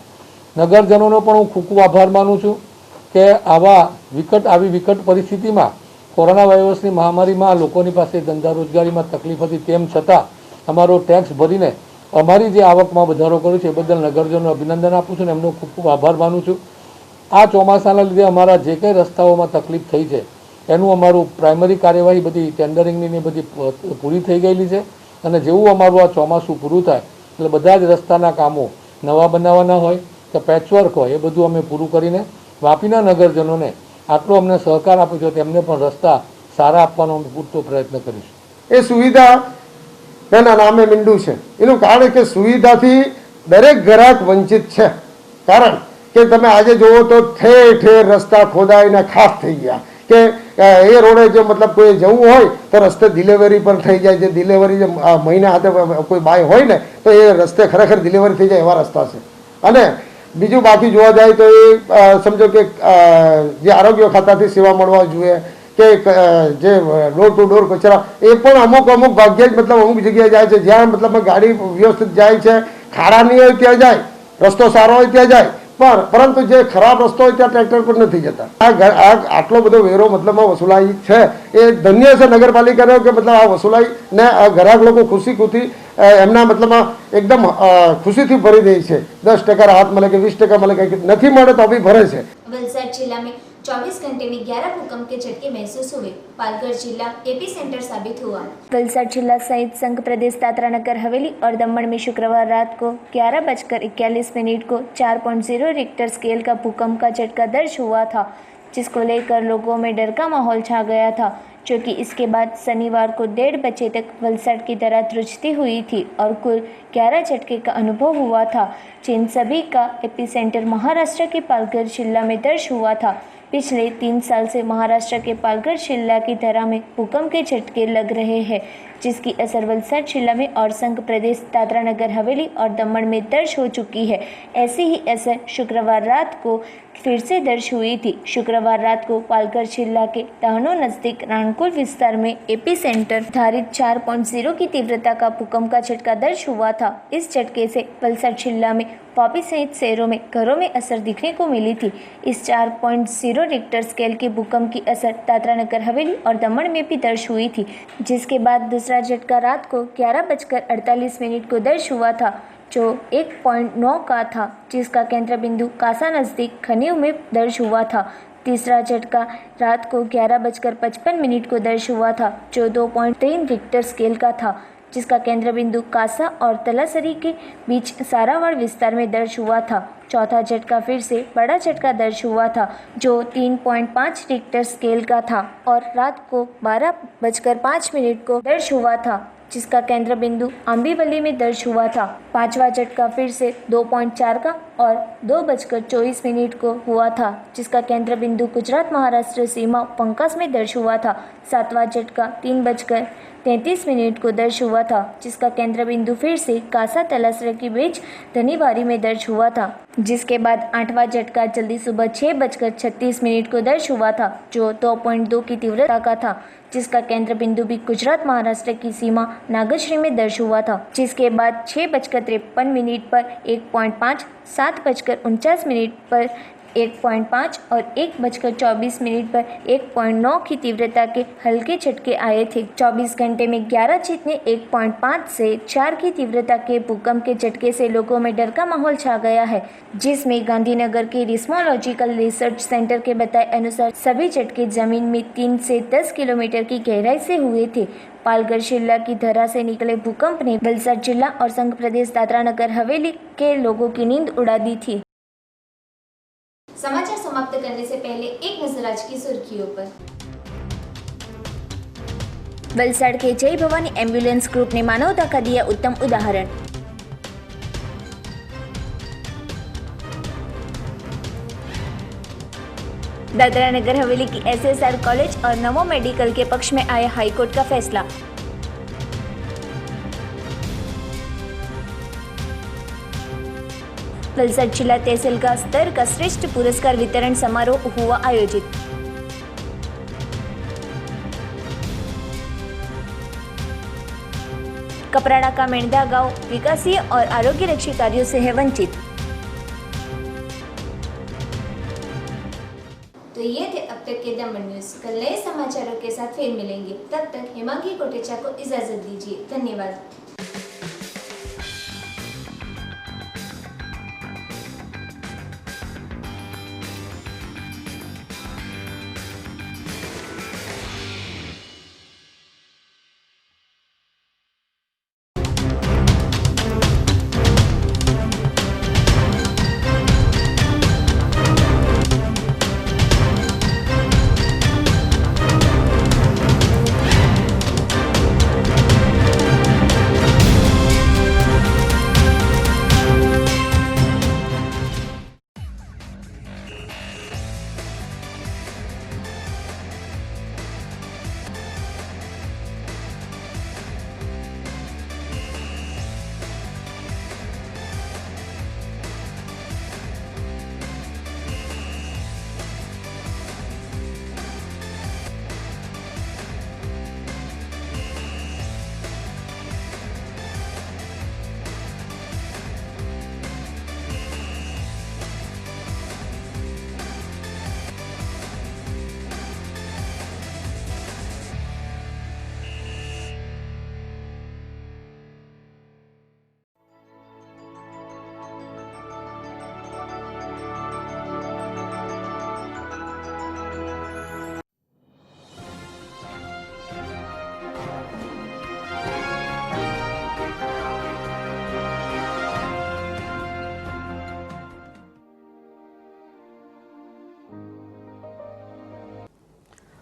Speaker 16: નગરજનોનો પણ હું ખૂબ ખૂબ આભાર માનું છું કે આવી વિકટ પરિસ્થિતિમાં કોરોના વાયરસની મહામારીમાં લોકોની પાસે ધંધા રોજગારીમાં તકલીફ હતી, તેમ છતાં અમારો ટેક્સ ભરીને અમારી જે આવકમાં વધારો કર્યો છે એ બદલ નગરજનોને અભિનંદન આપું છું અને એમનો ખૂબ ખૂબ આભાર માનું છું। આ ચોમાસાના લીધે અમારા જે કંઈ રસ્તાઓમાં તકલીફ થઈ છે એનું અમારું પ્રાઇમરી કાર્યવાહી બધી ટેન્ડરિંગની બધી પૂરી થઈ ગયેલી છે અને જેવું અમારું આ ચોમાસું પૂરું થાય એટલે બધા જ રસ્તાના કામો નવા બનાવવાના હોય કે પેચવર્ક હોય એ બધું અમે પૂરું કરીને વાપીના નગરજનોને આટલો અમને સહકાર આપ્યો છે તેમને પણ રસ્તા સારા આપવાનો અમે પૂરતો પ્રયત્ન કરીશું।
Speaker 17: એ સુવિધા તેના નામે મીંડું છે, એનું કારણ કે સુવિધાથી દરેક ગ્રાહક વંચિત છે। કારણ કે તમે આજે જુઓ તો ઠેર ઠેર રસ્તા ખોદાઈને ખાસ થઈ ગયા કે એ રોડે જો મતલબ કોઈ જવું હોય તો રસ્તે ડિલિવરી પણ થઈ જાય છે। ડિલિવરી જે મહિના હાથે કોઈ બાય હોય ને તો એ રસ્તે ખરેખર ડિલિવરી થઈ જાય એવા રસ્તા છે। અને બીજું બાકી જોવા જાય તો એ સમજો કે જે આરોગ્ય ખાતાથી સેવા મળવા જોઈએ કે જે ડોર ટુ ડોર કચરા એ પણ અમુક ભાગ્યે જ મતલબ અમુક જગ્યાએ જાય છે જ્યાં મતલબ ગાડી વ્યવસ્થિત જાય છે, ખાડા નહીં હોય ત્યાં જાય, રસ્તો સારો હોય ત્યાં જાય, પરંતુ જે ખરાબ રસ્તો હોય ત્યાં ટ્રેક્ટર પર નથી જતા। આટલો બધો વેરો મતલબમાં વસૂલાઈ છે એ ધન્ય છે નગરપાલિકાનો કે મતલબ આ વસૂલાઈ ને ગ્રાહક લોકો ખુશી એમના મતલબમાં એકદમ ખુશીથી ભરી દે છે। 10% રાહત મળે કે 20% મળે કે નથી મળે તો બી ભરે છે।
Speaker 1: વલસાડ જિલ્લા में 24 घंटे में 11 भूकंप के झटके महसूस हुए। पालघर जिला एपी सेंटर साबित हुआ।
Speaker 14: वलसाड जिला सहित संघ प्रदेश दादरा नगर हवेली और दमन में शुक्रवार रात को 11:41 को 4.0 रिक्टर स्केल का भूकंप का झटका दर्ज हुआ था, जिसको लेकर लोगों में डर का माहौल छा गया था, क्योंकि इसके बाद शनिवार को 1:30 बजे तक वलसाड की तरह ध्रुजती हुई थी और कुल 11 झटके का अनुभव हुआ था, जिन सभी का एपी सेंटर महाराष्ट्र के पालघर जिला में दर्ज हुआ था। पिछले 3 साल से महाराष्ट्र के पालघर जिला की तरह में भूकंप के झटके लग रहे हैं, जिसकी असर वलसाड जिला में और संघ प्रदेश दादरा नगर हवेली और दमन में दर्ज हो चुकी है। ऐसी ही असर शुक्रवार रात को फिर से दर्ज हुई थी। शुक्रवार रात को पालघर जिला के दहनो नजदीक राणकुल विस्तार में एपी सेंटर धारित 4.0 की तीव्रता का भूकंप का झटका दर्ज हुआ था। इस झटके से वलसाड जिला में वापी सहित शहरों में घरों में असर दिखने को मिली थी। इस 4.0 रिक्टर स्केल के भूकंप की असर दादरा नगर हवेली और दमन में भी दर्ज हुई थी, जिसके बाद दूसरा झटका रात को 11:48 को दर्ज हुआ था, जो 1.9 का था, जिसका केंद्र बिंदु कासा नज़दीक खनियों में दर्ज हुआ था। तीसरा झटका रात को 11:55 को दर्ज हुआ था, जो 2.3 रिक्टर स्केल का था, जिसका केंद्र बिंदु कासा और तलासरी के बीच सारावाड़ विस्तार में दर्ज हुआ था। चौथा झटका फिर से बड़ा झटका दर्ज हुआ था, जो 3.5 रिक्टर स्केल का था और रात को 12:05 को दर्ज हुआ था, जिसका केंद्र बिंदु आंबीवली में दर्ज हुआ था। पांचवा झटका फिर से 2.4 का और 2:24 को हुआ था, जिसका केंद्र बिंदु गुजरात महाराष्ट्र सीमा पंकास में दर्ज हुआ था। सातवां झटका 3:33 को दर्ज हुआ था, जिसका केंद्र बिंदु फिर से कासा तलासरे के बीच धनीवारी में दर्ज हुआ था। जिसके बाद आठवां झटका जल्दी सुबह 6:36 को दर्ज हुआ था, जो 2.2 की तीव्रता का था, जिसका केंद्र बिंदु भी गुजरात महाराष्ट्र की सीमा नागश्री में दर्ज हुआ था। जिसके बाद 6:53 पर 1.5, 7:49 पर 1.5 और 1:24 पर 1.9 की तीव्रता के हल्के झटके आए थे। 24 घंटे में 11 जितने 1.5 से 4 की तीव्रता के भूकंप के झटके से लोगों में डर का माहौल छा गया है, जिसमें गांधीनगर के रिस्मोलॉजिकल रिसर्च सेंटर के बताए अनुसार सभी झटके जमीन में 3 से 10 किलोमीटर की गहराई से हुए थे। पालघर जिला की धरा से निकले भूकंप ने वलसाड जिला और संघ प्रदेश दादरा नगर हवेली के लोगों की नींद उड़ा दी थी।
Speaker 1: समाचार समाप्त करने से पहले एक नजर आज की सुर्खियों पर।
Speaker 14: वलसाड के जय भवानी एम्बुलेंस ग्रुप ने मानवता का दिया उत्तम उदाहरण। दादरा नगर हवेली की SSR कॉलेज और नवो मेडिकल के पक्ष में आया हाईकोर्ट का फैसला। वलसाड जिला तहसील का स्तर का श्रेष्ठ पुरस्कार वितरण समारोह हुआ आयोजित। कपराड़ा का मेंढा गांव विकासीय और आरोग्य रक्षी कार्यों से है वंचित।
Speaker 1: तो ये थे अब तक के दमन न्यूज। कल नए समाचारों के साथ फिर मिलेंगे। तब तक हेमांगी कोटेचा को इजाजत दीजिए। धन्यवाद।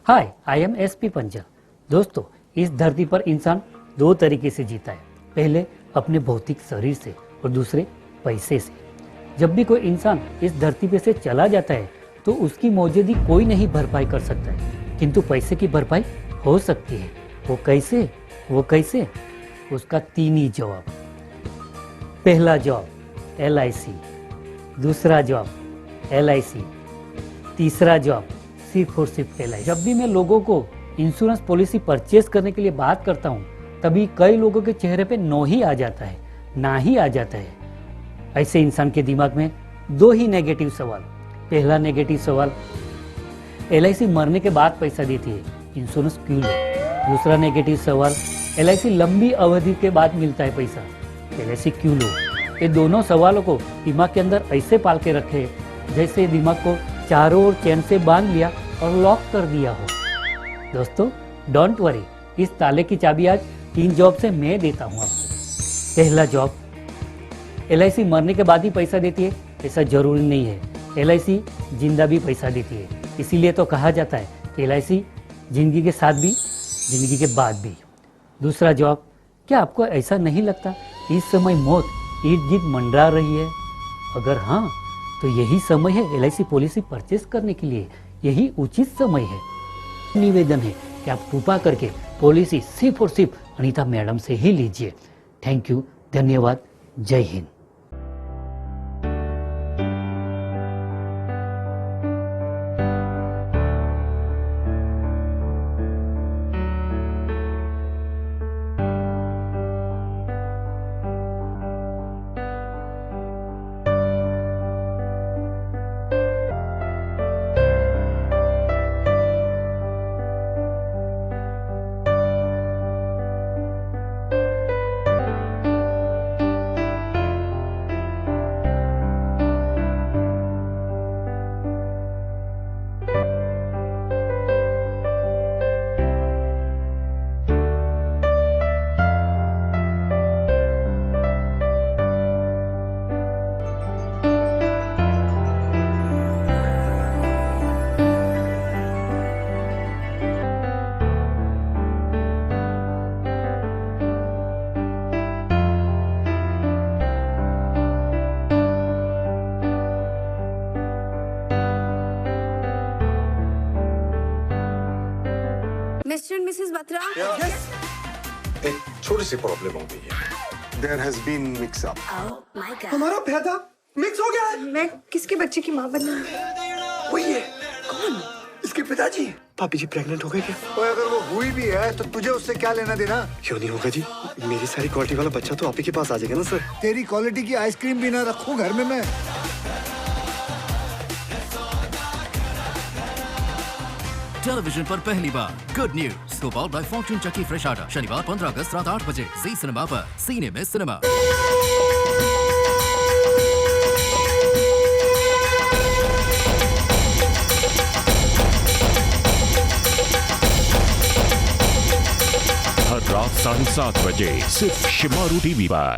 Speaker 18: हाय, आई एम एसपी पंचल। दोस्तों, इस धरती पर इंसान दो तरीके से जीता है, पहले अपने भौतिक शरीर से और दूसरे पैसे से। जब भी कोई इंसान इस धरती पे से चला जाता है तो उसकी मौजूदगी कोई नहीं भरपाई कर सकता है, किंतु पैसे की भरपाई हो सकती है। वो कैसे? उसका 3 ही जवाब। पहला जवाब LIC, दूसरा जवाब LIC, तीसरा जवाब सिर्फ और सिर्फ LIC। जब भी मैं लोगों को इंश्योरेंस पॉलिसी परचेज करने के लिए बात करता हूँ तभी कई लोगों के चेहरे पे नो ही आ जाता है, ना ही आ जाता है। ऐसे इंसान के दिमाग में 2 ही नेगेटिव सवाल। पहला नेगेटिव सवाल, LIC मरने के बाद पैसा देती है, इंश्योरेंस क्यों लो? दूसरा नेगेटिव सवाल, LIC लंबी अवधि के बाद मिलता है पैसा, LIC क्यों लो? ये दोनों सवालों को दिमाग के अंदर ऐसे पाल के रखे जैसे दिमाग को चारों ओर चैन से बांध लिया और लॉक कर दिया हो। दोस्तों, डोंट वरी, इस ताले की चाबी आज 3 जॉब से मैं देता हूँ आपको। पहला जॉब, LIC मरने के बाद ही पैसा देती है, ऐसा जरूरी नहीं है। LIC जिंदा भी पैसा देती है, इसीलिए तो कहा जाता है कि LIC जिंदगी के साथ भी जिंदगी के बाद भी। दूसरा जॉब, क्या आपको ऐसा नहीं लगता इस समय मौत ईद गिर्द मंडरा रही है? अगर हाँ, तो यही समय है LIC पॉलिसी परचेस करने के लिए, यही उचित समय है। निवेदन है कि आप कृपा करके पॉलिसी सिर्फ और सिर्फ अनीता मैडम से ही लीजिए। थैंक यू, धन्यवाद, जय Hind.
Speaker 19: Mister and Mrs Batra,
Speaker 20: एक छोटी सी प्रॉब्लम हो गई है। There has been mix up.
Speaker 19: Oh my God.
Speaker 20: हमारा पैदा मिक्स हो गया है।
Speaker 19: मैं किसके बच्चे की माँ बनना?
Speaker 20: वही है। कौन? इसके पिताजी। भाभी जी प्रेग्नेंट हो गए क्या? और अगर वो हुई भी है तो तुझे उससे क्या लेना देना? क्यों नहीं होगा जी? मेरी सारी क्वालिटी वाला बच्चा तो आप ही के पास आ जाएगा ना सर। तेरी क्वालिटी की आइसक्रीम भी ना रखूं घर में मैं।
Speaker 21: टेलीविजन पर पहली बार good news Gopal by Fortune चक्की फ्रेश आटा, शनिवार 15 अगस्त रात 8 बजे जी सिनेमा पर। सीने में सिनेमा।
Speaker 22: हर रात 7:30 बजे सिर्फ शिमारू टीवी पर।